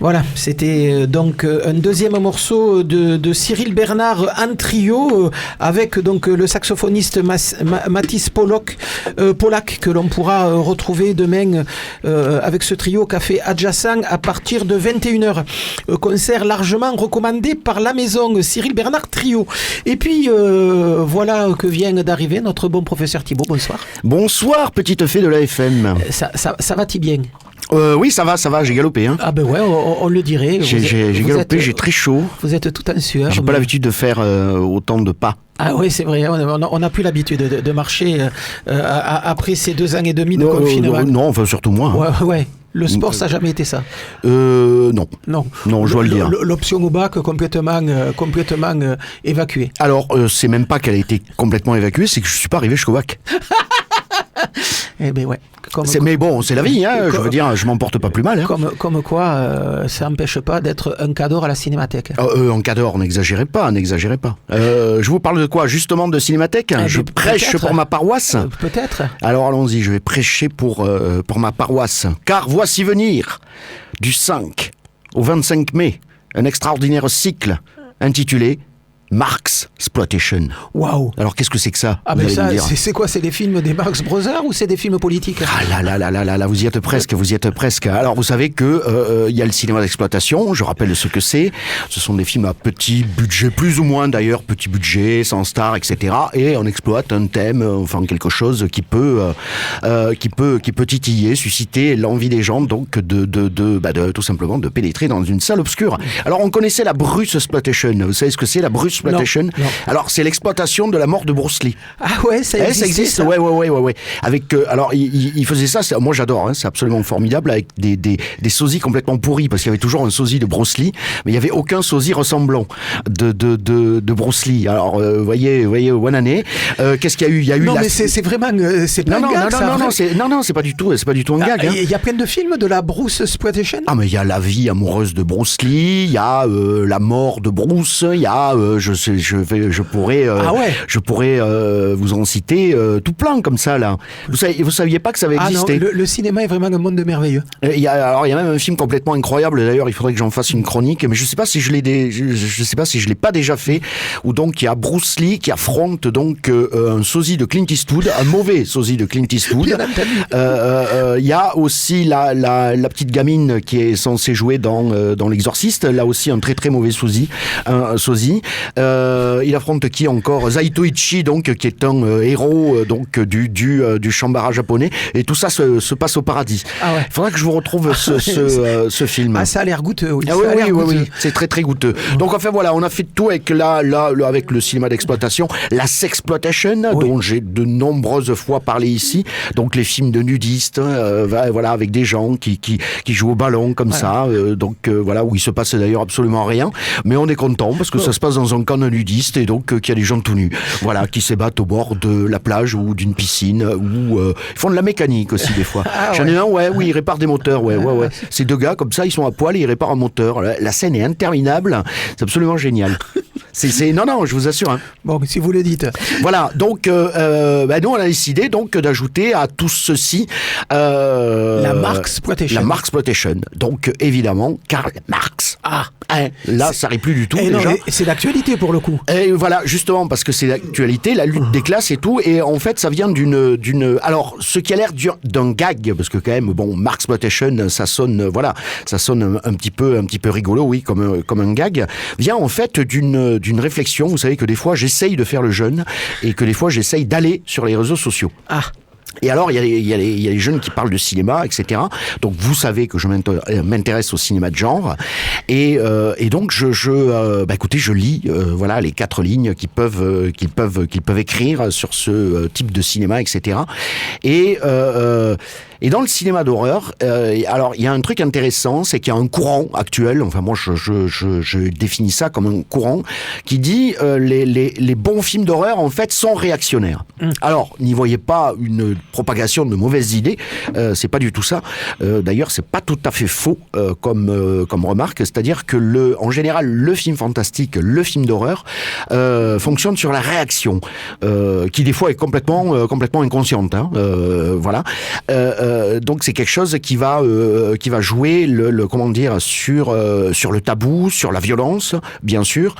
Voilà, c'était donc un deuxième morceau de Cyril Bernard en trio avec donc le saxophoniste Mathis Polak que l'on pourra retrouver demain avec ce trio au café adjacent à partir de 21h. Concert largement recommandé par la maison Cyril Bernard Trio. Et puis voilà que vient d'arriver notre bon professeur Thibaut. Bonsoir. Bonsoir, petite fée de la FM. Ça va-t-il bien? Oui, ça va, j'ai galopé. Hein. Ah ben ouais, on le dirait. J'ai galopé, j'ai très chaud. Vous êtes tout en sueur. J'ai pas l'habitude de faire autant de pas. Ah oui, c'est vrai, on n'a plus l'habitude de marcher après ces 2 ans et demi de confinement. Non, enfin surtout moi. Ouais. Le sport, ça n'a jamais été ça. Non, je dois le dire. L'option au bac complètement évacuée. Alors, c'est même pas qu'elle a été complètement évacuée, c'est que je suis pas arrivé jusqu'au bac. Eh ben ouais. Mais bon, c'est la vie, hein, je veux dire, je m'en porte pas plus mal. Hein. Comme quoi, ça n'empêche pas d'être un cador à la cinémathèque. Un cador, n'exagérez pas. Je vous parle de quoi? Justement de cinémathèque. Je prêche pour ma paroisse. Peut-être. Alors allons-y, je vais prêcher pour ma paroisse. Car voici venir, du 5 au 25 mai, un extraordinaire cycle intitulé Marxploitation. Waouh. Alors qu'est-ce que c'est que ça? Ah ben ça, c'est quoi? C'est des films des Marx Brothers ou c'est des films politiques? Ah là, vous y êtes presque. Alors vous savez que il y a le cinéma d'exploitation, je rappelle ce que c'est. Ce sont des films à petit budget, plus ou moins d'ailleurs, petit budget, sans star, etc. Et on exploite un thème, enfin quelque chose qui peut titiller, susciter l'envie des gens, donc de tout simplement de pénétrer dans une salle obscure. Alors on connaissait la Bruceploitation. Vous savez ce que c'est la Bruceploitation? Non. Alors c'est l'exploitation de la mort de Bruce Lee. Ah ouais, ça existe. Ça. Ouais. Avec alors il faisait ça. Moi j'adore. C'est absolument formidable avec des sosies complètement pourris parce qu'il y avait toujours un sosie de Bruce Lee, mais il y avait aucun sosie ressemblant de Bruce Lee. Alors voyez bonne année. Qu'est-ce qu'il y a eu? Il y a eu. Non mais c'est vraiment c'est pas un gag. Non, c'est pas du tout un gag. Il y a plein de films de la Bruceploitation. Ah mais il y a la vie amoureuse de Bruce Lee, il y a la mort de Bruce, il y a je pourrais vous en citer tout plein comme ça là. Vous saviez pas que ça avait existé? Non, le cinéma est vraiment un monde merveilleux. Il y a même un film complètement incroyable. D'ailleurs, il faudrait que j'en fasse une chronique, mais je sais pas si je l'ai pas déjà fait. Où donc il y a Bruce Lee qui affronte donc un sosie de Clint Eastwood, un mauvais sosie de Clint Eastwood. Il y a aussi la petite gamine qui est censée jouer dans L'Exorciste. Là aussi un très très mauvais sosie. Il affronte qui encore? Zaito Ichi, donc qui est un héros donc du Shambara japonais, et tout ça se passe au paradis. Ah ouais. Il faudra que je vous retrouve ce film. Ah, ça a l'air goûteux. Oui, c'est très très goûteux. Donc enfin voilà, on a fait tout avec avec le cinéma d'exploitation, la sexploitation, dont j'ai de nombreuses fois parlé ici. Donc les films de nudistes, voilà, avec des gens qui jouent au ballon comme ça, voilà, où il se passe d'ailleurs absolument rien, mais on est content parce que ça se passe dans un camp de nudistes et donc qu'il y a des gens tout nus, voilà, qui s'ébattent au bord de la plage ou d'une piscine, ou ils font de la mécanique aussi des fois. J'en ai un, ils réparent des moteurs, Ces deux gars comme ça, ils sont à poil et ils réparent un moteur. La scène est interminable, c'est absolument génial. Non, je vous assure. Hein. Bon, si vous le dites. Voilà, donc nous on a décidé donc d'ajouter à tout ceci la Marxploitation. La Marxploitation. Donc évidemment, Karl Marx. Là, ça n'arrive plus du tout. Déjà. C'est l'actualité pour le coup. Et voilà, justement parce que c'est l'actualité, la lutte des classes et tout, et en fait ça vient d'une. Alors, ce qui a l'air d'un gag, parce que quand même, Marxploitation, ça sonne un petit peu rigolo, oui, comme un gag, vient en fait d'une réflexion. Vous savez que des fois j'essaye de faire le jeune et que des fois j'essaye d'aller sur les réseaux sociaux. Et alors, il y a les jeunes qui parlent de cinéma, etc. Donc, vous savez que je m'intéresse au cinéma de genre. Et donc, écoutez, je lis, les 4 lignes qu'ils peuvent écrire sur ce type de cinéma, etc. Et dans le cinéma d'horreur, alors il y a un truc intéressant, c'est qu'il y a un courant actuel. Enfin, moi, je définis ça comme un courant qui dit les bons films d'horreur en fait sont réactionnaires. Alors, n'y voyez pas une propagation de mauvaises idées. C'est pas du tout ça. D'ailleurs, c'est pas tout à fait faux comme remarque. C'est-à-dire que en général, le film fantastique, le film d'horreur fonctionne sur la réaction, qui des fois est complètement inconsciente. Hein, voilà. Donc c'est quelque chose qui va jouer sur le tabou, sur la violence, bien sûr,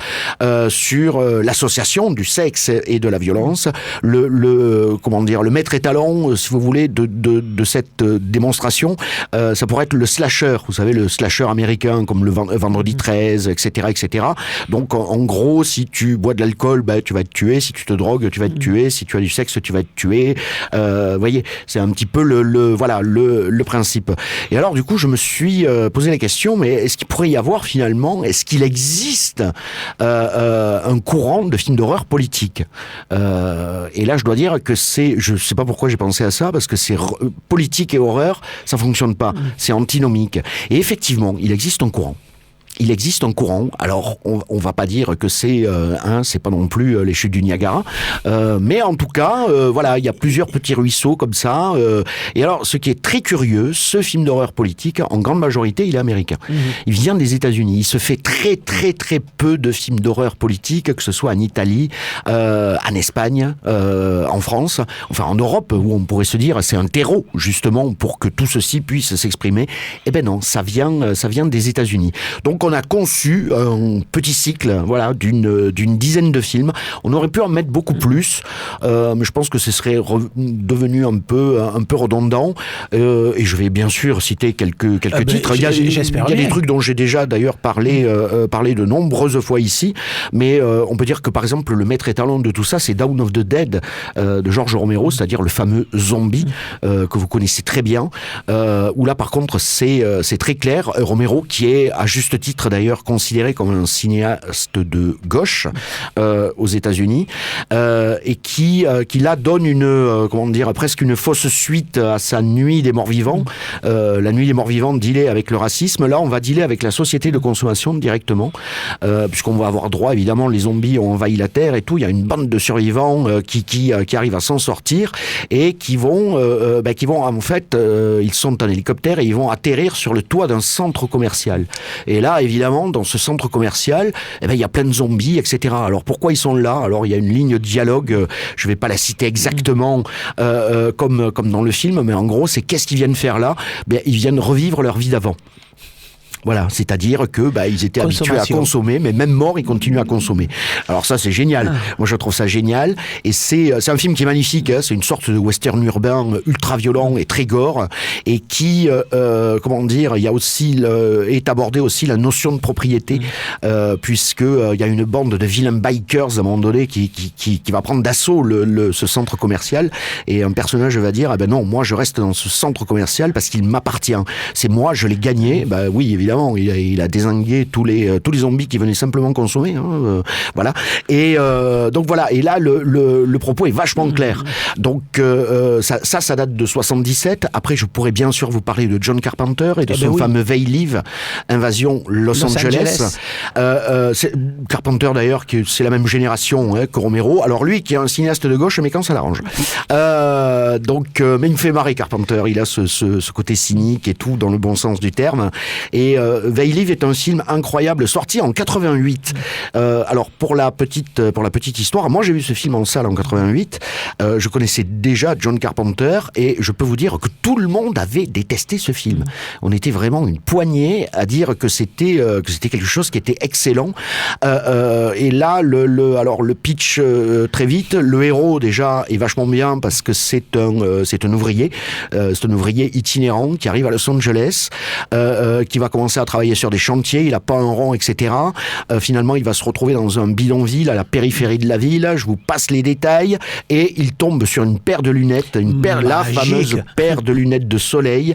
sur l'association du sexe et de la violence, le maître étalon, si vous voulez, de cette démonstration, ça pourrait être le slasher, vous savez, le slasher américain comme le Vendredi 13, etc. Donc en gros, si tu bois de l'alcool, tu vas être tué, si tu te drogues, tu vas être tué, si tu as du sexe, tu vas être tué. Voyez, c'est un petit peu le principe. Et alors du coup, je me suis posé la question, mais est-ce qu'il pourrait y avoir finalement, est-ce qu'il existe un courant de films d'horreur politique? Et là, je dois dire que je sais pas pourquoi j'ai pensé à ça, parce que c'est politique et horreur, ça fonctionne pas, c'est antinomique. Et effectivement, il existe un courant. Il existe un courant. Alors, on va pas dire que c'est pas non plus les chutes du Niagara, mais en tout cas, il y a plusieurs petits ruisseaux comme ça. Et alors, ce qui est très curieux, ce film d'horreur politique, en grande majorité, il est américain. Il vient des États-Unis. Il se fait très très très peu de films d'horreur politique, que ce soit en Italie, en Espagne, en France, enfin en Europe, où on pourrait se dire c'est un terreau justement pour que tout ceci puisse s'exprimer. Eh ben non, ça vient des États-Unis. Donc on a conçu un petit cycle, voilà, d'une dizaine de films. On aurait pu en mettre beaucoup plus, mais je pense que ce serait devenu un peu redondant. Et je vais bien sûr citer quelques titres. Il y a des trucs dont j'ai déjà d'ailleurs parlé de nombreuses fois ici, mais on peut dire que par exemple le maître étalon de tout ça, c'est Dawn of the Dead de George Romero, c'est-à-dire le fameux zombie que vous connaissez très bien. Où là par contre c'est très clair. Romero, qui est à juste titre d'ailleurs considéré comme un cinéaste de gauche aux États-Unis, et qui là donne presque une fausse suite à sa Nuit des Morts-Vivants. La Nuit des Morts-Vivants dealait avec le racisme. Là, on va dealer avec la société de consommation directement, puisqu'on va avoir droit, évidemment, les zombies ont envahi la Terre et tout. Il y a une bande de survivants qui arrivent à s'en sortir et qui vont en fait, ils sont en hélicoptère et ils vont atterrir sur le toit d'un centre commercial. Et là, évidemment, dans ce centre commercial, il y a plein de zombies, etc. Alors, pourquoi ils sont là? Alors, il y a une ligne de dialogue, je vais pas la citer exactement comme dans le film, mais en gros, c'est qu'est-ce qu'ils viennent faire là? Ils viennent revivre leur vie d'avant. Voilà, c'est-à-dire que ils étaient habitués à consommer, mais même morts, ils continuent à consommer. Alors ça, c'est génial. Moi, je trouve ça génial. Et c'est un film qui est magnifique. C'est une sorte de western urbain ultra violent et très gore, et qui, il y a aussi est abordé aussi la notion de propriété, puisque il y a une bande de vilains bikers à un moment donné qui va prendre d'assaut ce centre commercial, et un personnage va dire non, moi je reste dans ce centre commercial parce qu'il m'appartient. C'est moi, je l'ai gagné. Oui, évidemment. Il a dézingué tous les zombies qui venaient simplement consommer. Voilà. Et donc voilà. Et là, le propos est vachement clair. Donc ça date de 77. Après, je pourrais bien sûr vous parler de John Carpenter et de son fameux They Live, Invasion Los Angeles. Carpenter d'ailleurs, c'est la même génération que Romero. Alors lui, qui est un cinéaste de gauche, mais quand ça l'arrange. Mais il me fait marrer Carpenter. Il a ce côté cynique et tout dans le bon sens du terme. Et They Live est un film incroyable, sorti en 88. Alors pour la petite histoire, moi j'ai vu ce film en salle en 88. Je connaissais déjà John Carpenter et je peux vous dire que tout le monde avait détesté ce film. On était vraiment une poignée à dire que c'était quelque chose qui était excellent. Et là le pitch très vite. Le héros déjà est vachement bien parce que c'est un ouvrier, itinérant qui arrive à Los Angeles, qui va commencer à travailler sur des chantiers, il n'a pas un rond, etc. Finalement, il va se retrouver dans un bidonville à la périphérie de la ville. Je vous passe les détails. Et il tombe sur une paire de lunettes, la fameuse paire de lunettes de soleil,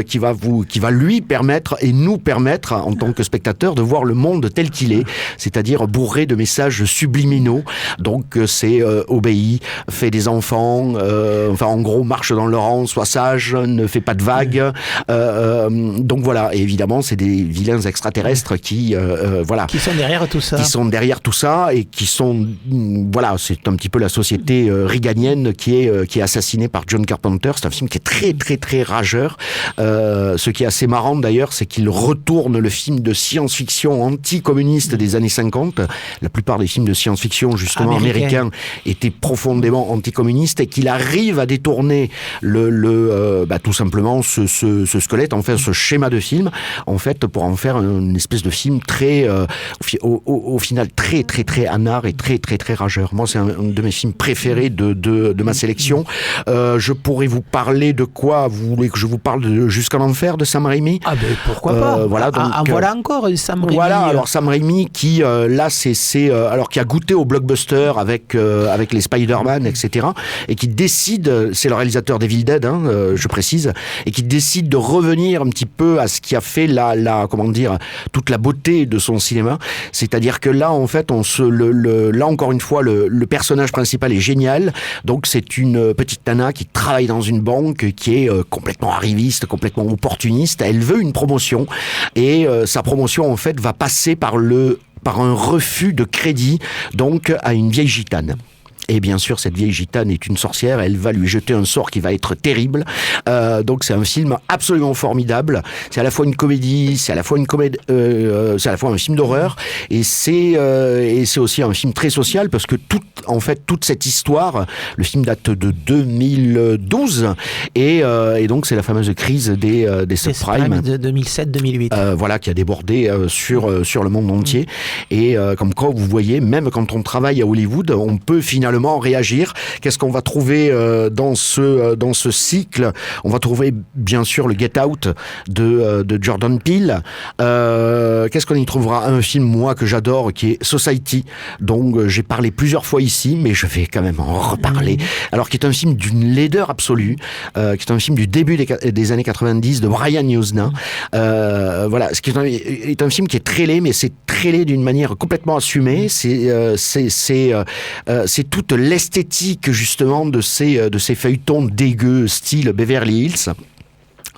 qui va lui permettre et nous permettre, en tant que spectateur, de voir le monde tel qu'il est, c'est-à-dire bourré de messages subliminaux. Donc, c'est obéis, fais des enfants, en gros, marche dans le rang, sois sage, ne fais pas de vagues. Donc voilà, et évidemment, c'est des vilains extraterrestres qui sont derrière tout ça. Qui sont derrière tout ça et qui sont c'est un petit peu la société reaganienne qui est assassinée par John Carpenter. C'est un film qui est très très très rageur. Ce qui est assez marrant d'ailleurs, c'est qu'il retourne le film de science-fiction anticommuniste des années 50. La plupart des films de science-fiction justement américains étaient profondément anticommunistes, et qu'il arrive à détourner tout simplement ce squelette, enfin ce schéma de film, en fait, pour en faire une espèce de film très, au final, très, très, très anard et très, très, très rageur. Moi, c'est un de mes films préférés de ma sélection. Je pourrais vous parler de quoi? Vous voulez que je vous parle de Jusqu'en enfer de Sam Raimi? Pourquoi pas? Voilà, donc, voilà encore Sam Raimi. Voilà, alors Sam Raimi qui, là, alors qui a goûté au blockbuster avec les Spider-Man, etc., et qui décide, c'est le réalisateur d'Evil Dead, je précise, et qui décide de revenir un petit peu à ce qui a fait toute la beauté de son cinéma. C'est-à-dire que là, en fait, là encore une fois, le personnage principal est génial. Donc, c'est une petite nana qui travaille dans une banque, qui est complètement arriviste, complètement opportuniste. Elle veut une promotion, et sa promotion, en fait, va passer par un refus de crédit, donc à une vieille gitane. Et bien sûr, cette vieille gitane est une sorcière. Elle va lui jeter un sort qui va être terrible. Donc c'est un film absolument formidable. C'est à la fois une comédie, c'est à la fois c'est à la fois un film d'horreur, et c'est aussi un film très social parce que toute cette histoire, le film date de 2012 et donc c'est la fameuse crise des subprimes de 2007-2008. Voilà, qui a débordé sur le monde entier. Et comme quoi, vous voyez, même quand on travaille à Hollywood, on peut finalement réagir. Qu'est-ce qu'on va trouver dans ce cycle? On va trouver bien sûr le Get Out de Jordan Peele. Qu'est-ce qu'on y trouvera? Un film, moi, que j'adore, qui est Society, dont j'ai parlé plusieurs fois ici, mais je vais quand même en reparler. Alors, qui est un film d'une laideur absolue, qui est un film du début des années 90 de Brian Yuzna. Voilà, ce qui est un film qui est très laid, mais c'est très laid d'une manière complètement assumée. C'est toute l'esthétique justement de ces feuilletons dégueux style Beverly Hills.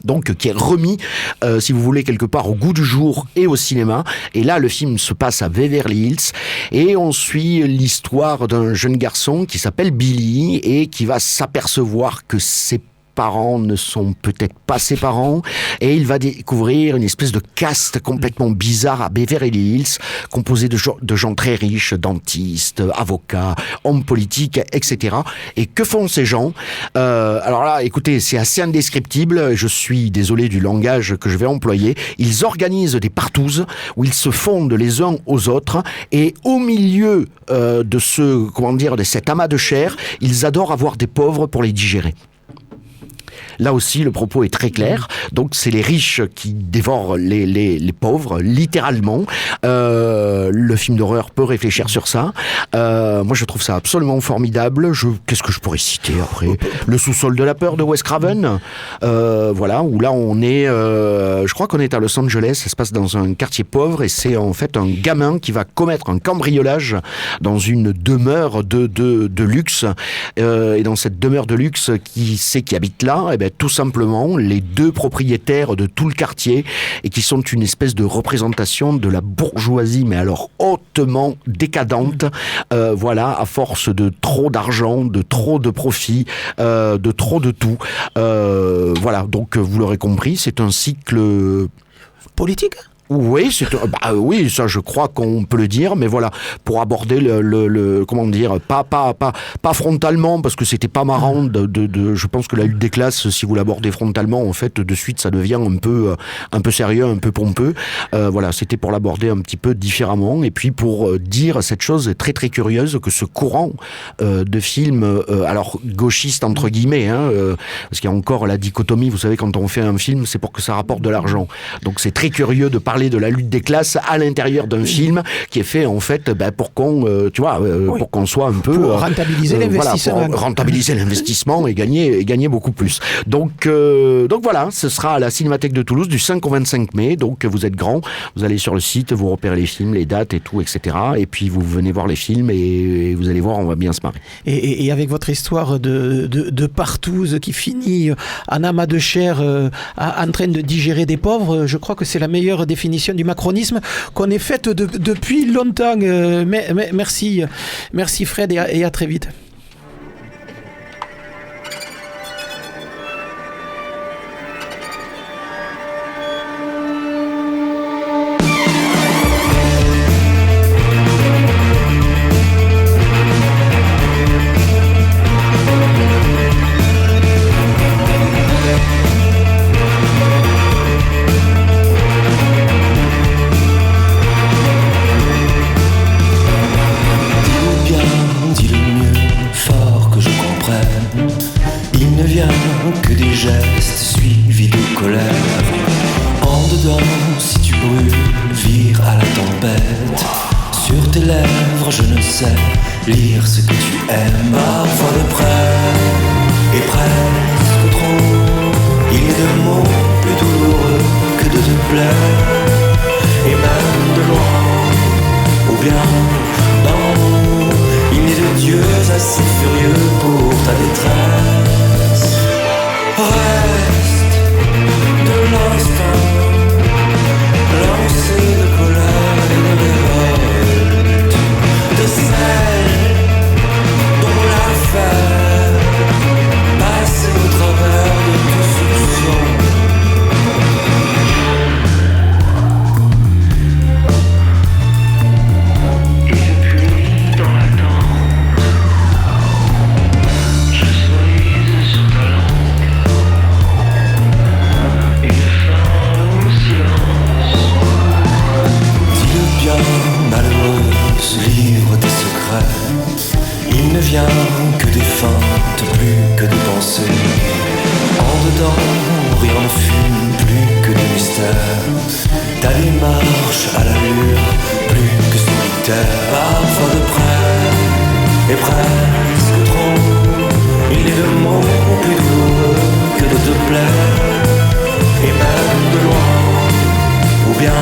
Donc, qui est remis, si vous voulez, quelque part au goût du jour et au cinéma. Et là, le film se passe à Beverly Hills et on suit l'histoire d'un jeune garçon qui s'appelle Billy et qui va s'apercevoir que ses parents ne sont peut-être pas ses parents, et il va découvrir une espèce de caste complètement bizarre à Beverly Hills, composée de gens très riches, dentistes, avocats, hommes politiques, etc. Et que font ces gens? Alors là, écoutez, c'est assez indescriptible, je suis désolé du langage que je vais employer. Ils organisent des partouzes où ils se fondent les uns aux autres, et au milieu de cet amas de chair, ils adorent avoir des pauvres pour les digérer. Là aussi, le propos est très clair. Donc, c'est les riches qui dévorent les pauvres, littéralement. Le film d'horreur peut réfléchir sur ça. Moi, je trouve ça absolument formidable. Qu'est-ce que je pourrais citer après? Le sous-sol de la peur de Wes Craven. Voilà, où là, on est... je crois qu'on est à Los Angeles. Ça se passe dans un quartier pauvre et c'est en fait un gamin qui va commettre un cambriolage dans une demeure de luxe. Et dans cette demeure de luxe, qui habite là? Eh ben, tout simplement les deux propriétaires de tout le quartier, et qui sont une espèce de représentation de la bourgeoisie, mais alors hautement décadente, voilà, à force de trop d'argent, de trop de profit, de trop de tout. Voilà, donc vous l'aurez compris, c'est un cycle politique. Oui, oui, ça je crois qu'on peut le dire, mais voilà, pour aborder comment dire, pas frontalement, parce que c'était pas marrant je pense que la lutte des classes, si vous l'abordez frontalement, en fait, de suite, ça devient un peu sérieux, un peu pompeux. Voilà, c'était pour l'aborder un petit peu différemment, et puis pour dire cette chose très très curieuse, que ce courant de films, alors gauchiste entre guillemets, parce qu'il y a encore la dichotomie, vous savez, quand on fait un film, c'est pour que ça rapporte de l'argent. Donc c'est très curieux de parler de la lutte des classes à l'intérieur d'un film qui est fait en fait pour qu'on pour qu'on soit un peu pour rentabiliser l'investissement, voilà, pour rentabiliser l'investissement et gagner beaucoup plus. Donc voilà, ce sera à la Cinémathèque de Toulouse du 5 au 25 mai. Donc vous êtes grand, vous allez sur le site, vous repérez les films, les dates et tout, etc. Et puis vous venez voir les films et vous allez voir, on va bien se marrer. Et avec votre histoire de partouze qui finit en amas de chair en train de digérer des pauvres, je crois que c'est la meilleure définition du macronisme qu'on ait faite depuis longtemps. Merci Fred, et à très vite. Lire ce que tu aimes, parfois de près et presque trop. Il y a de mots plus douloureux que de te plaire, et même de loin, ou bien d'en haut. Il n'y a de dieux assez furieux pour ta détresse. Reste de l'instinct, lancé de colère et de révolte, de celle dont rien que des feintes, plus que des pensées. En dedans, rien ne fume, plus que des mystères. Ta démarche à l'allure, plus que solitaire. Parfois de près, et presque trop. Il n'est de mots plus douloureux que de te plaire. Et même de loin, ou bien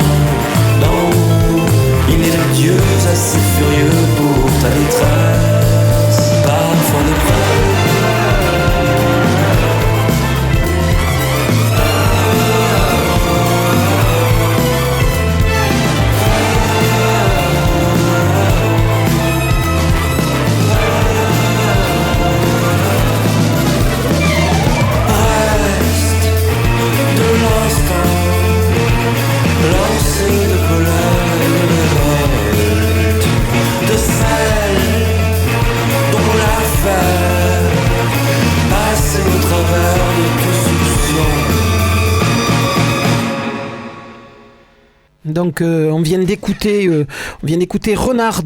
d'en haut, il n'est de dieux assez furieux pour ta détresse. Parfois de près. Donc on vient d'écouter Renard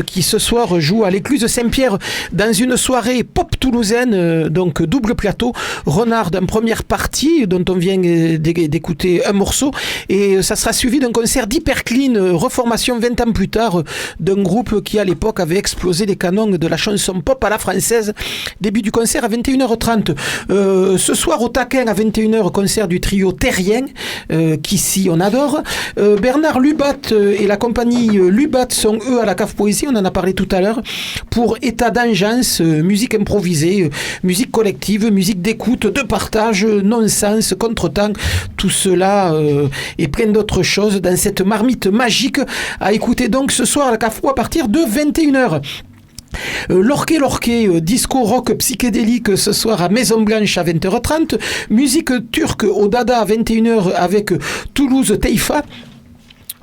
qui ce soir joue à l'Écluse Saint-Pierre dans une soirée pop toulousaine, donc double plateau. Renard en première partie dont on vient d'écouter un morceau, et ça sera suivi d'un concert d'Hyperclean, reformation 20 ans plus tard d'un groupe qui à l'époque avait explosé les canons de la chanson pop à la française. Début du concert à 21h30. Ce soir au Taquin à 21h, concert du trio Terrien, qu'ici on adore. Bernard Lubat et la compagnie Lubat sont eux à la Cave Poésie, on en a parlé tout à l'heure, pour État d'Engeance, musique improvisée, musique collective, musique d'écoute, de partage, non-sens, contretemps, tout cela et plein d'autres choses dans cette marmite magique à écouter donc ce soir à la Cave Poésie à partir de 21h. Lorquet, disco rock psychédélique ce soir à Maison Blanche à 20h30, musique turque au Dada à 21h avec Toulouse Teifa.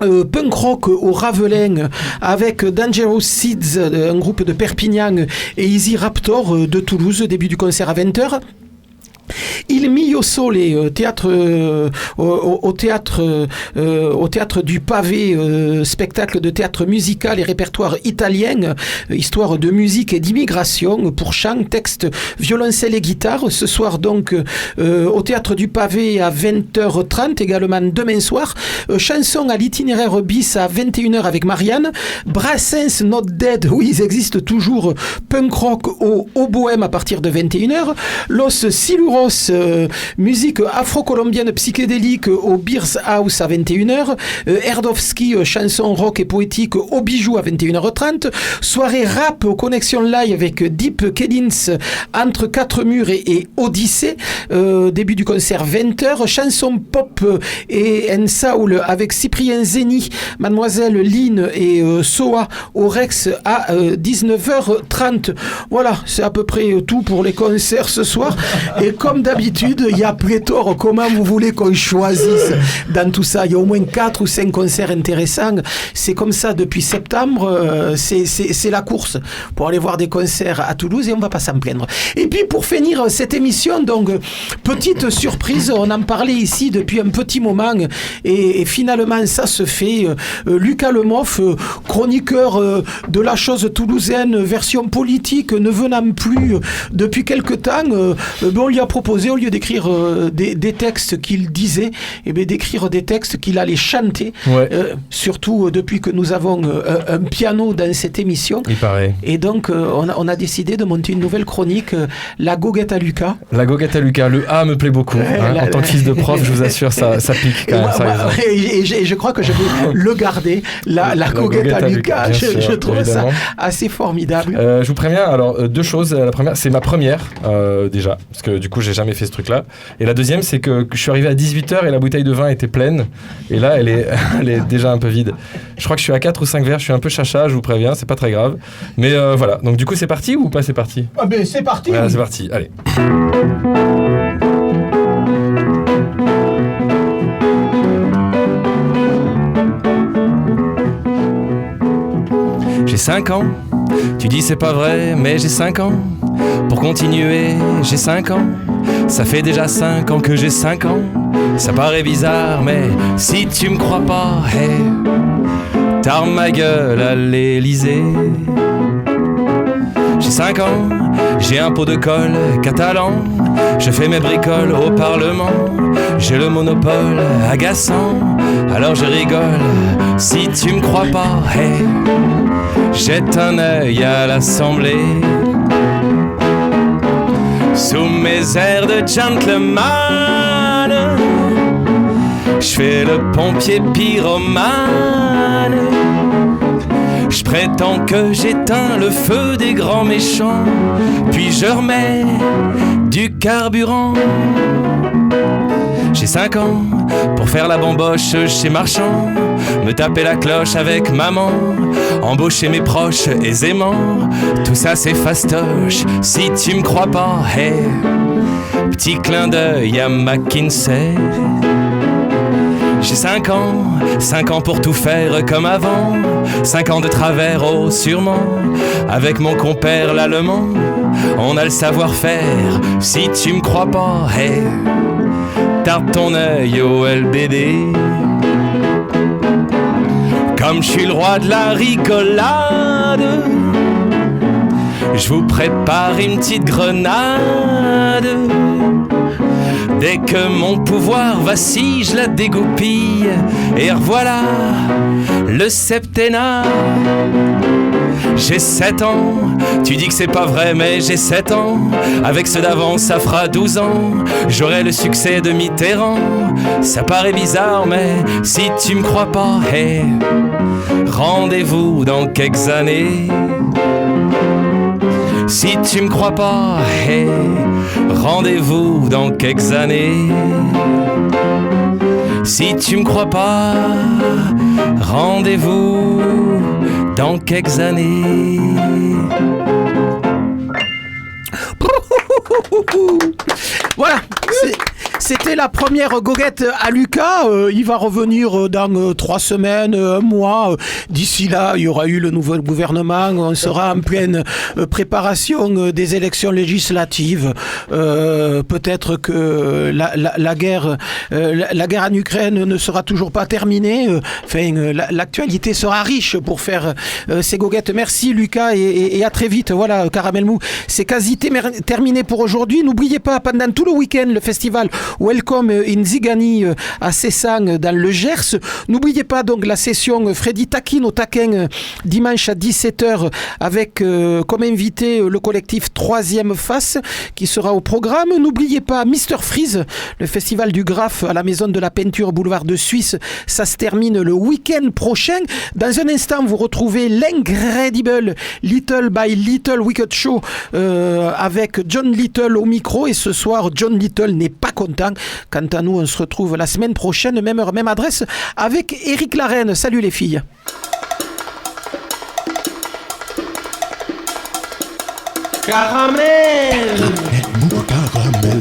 Punk rock au Ravelin avec Dangerous Seeds, un groupe de Perpignan, et Easy Raptor de Toulouse, début du concert à 20h. Il Mio Sole, au théâtre du Pavé, spectacle de théâtre musical et répertoire italien, histoire de musique et d'immigration pour chant, texte, violoncelle et guitare. Ce soir donc au théâtre du Pavé à 20h30, également demain soir. Chanson à l'itinéraire bis à 21h avec Marianne. Brassens Not Dead, oui ils existent toujours, punk rock au Bohème à partir de 21h. Los Siluros, musique afro-colombienne psychédélique au Beers House à 21h. Erdowski, chanson rock et poétique au Bijou à 21h30. Soirée rap aux Connexion Live avec Deep Kellins, Entre quatre murs et Odyssée. Début du concert 20h. Chanson pop et Soul avec Cyprien Zeni, Mademoiselle Lynn et Soa au Rex à 19h30. Voilà, c'est à peu près tout pour les concerts ce soir. Et comme d'habitude, il y a pléthore. Comment vous voulez qu'on choisisse dans tout ça? Il y a au moins 4 ou 5 concerts intéressants. C'est comme ça depuis septembre. C'est la course pour aller voir des concerts à Toulouse et on ne va pas s'en plaindre. Et puis pour finir cette émission, donc petite surprise, on en parlait ici depuis un petit moment et finalement ça se fait. Lucas Lemoff, chroniqueur de la chose toulousaine, version politique, ne venant plus depuis quelque temps, on lui a proposé, au lieu d'écrire des textes qu'il disait, d'écrire des textes qu'il allait chanter. Ouais. Surtout depuis que nous avons un piano dans cette émission. Il paraît. Et donc, on a décidé de monter une nouvelle chronique, la goguette à Lucas. La goguette à Lucas, le A me plaît beaucoup. En tant que fils de prof, je vous assure, ça pique quand même. Et je crois que je vais le garder, la goguette à Lucas. Je trouve évidemment. Ça assez formidable. Je vous préviens, alors 2 choses. La première, c'est ma première, déjà, parce que du coup, j'ai jamais fait ce truc-là. Et la deuxième, c'est que je suis arrivé à 18h et la bouteille de vin était pleine. Et là, elle est déjà un peu vide. Je crois que je suis à 4 ou 5 verres. Je suis un peu chacha, je vous préviens, c'est pas très grave. Mais voilà. Donc, du coup, c'est parti ou pas? C'est parti. Ah, ben, c'est parti. Voilà, c'est parti. Allez. J'ai 5 ans. Tu dis c'est pas vrai, mais j'ai 5 ans. Pour continuer, j'ai 5 ans. Ça fait déjà 5 ans que j'ai 5 ans. Ça paraît bizarre, mais si tu me crois pas, hey, t'armes ma gueule à l'Élysée. J'ai 5 ans, j'ai un pot de colle catalan. Je fais mes bricoles au Parlement. J'ai le monopole agaçant, alors je rigole. Si tu me crois pas, hey, jette un œil à l'Assemblée. Sous mes airs de gentleman, je fais le pompier pyromane. Je prétends que j'éteins le feu des grands méchants, puis je remets du carburant. J'ai 5 ans pour faire la bamboche chez Marchand, me taper la cloche avec maman, embaucher mes proches aisément. Tout ça c'est fastoche, si tu me crois pas, hey, petit clin d'œil à McKinsey. J'ai 5 ans pour tout faire comme avant. 5 ans de travers, oh sûrement. Avec mon compère l'allemand, on a le savoir-faire. Si tu me crois pas, hey, tarde ton œil au LBD. Comme je suis le roi de la rigolade, je vous prépare une petite grenade. Dès que mon pouvoir vacille, je la dégoupille. Et revoilà le septennat. J'ai 7 ans, tu dis que c'est pas vrai mais j'ai 7 ans. Avec ceux d'avant ça fera 12 ans. J'aurai le succès de Mitterrand. Ça paraît bizarre mais si tu me crois pas, hey, rendez-vous dans quelques années. Si tu me crois pas, hey, rendez-vous dans quelques années. Si tu me crois pas, rendez-vous dans quelques années. Voilà, c'était la première goguette à Lucas. Il va revenir dans 3 semaines, 1 mois. D'ici là, il y aura eu le nouveau gouvernement. On sera en pleine préparation des élections législatives. Peut-être que la guerre en Ukraine ne sera toujours pas terminée. Enfin, l'actualité sera riche pour faire ces goguettes. Merci Lucas et à très vite. Voilà, Caramel Mou, c'est quasi terminé pour aujourd'hui. N'oubliez pas, pendant tout le week-end, le festival Welcome in Zigani à Cessan dans le Gers. N'oubliez pas donc la session Freddy taquine au taquin dimanche à 17h avec comme invité le collectif 3e Face qui sera au programme. N'oubliez pas Mr Freeze, le festival du Graphe à la Maison de la Peinture boulevard de Suisse. Ça se termine le week-end prochain. Dans un instant, vous retrouvez l'incredible Little by Little Wicked Show avec John Little au micro. Et ce soir, John Little n'est pas content. Quant à nous, on se retrouve la semaine prochaine, même heure, même adresse, avec Éric Larraine. Salut les filles. Caramel. Caramel.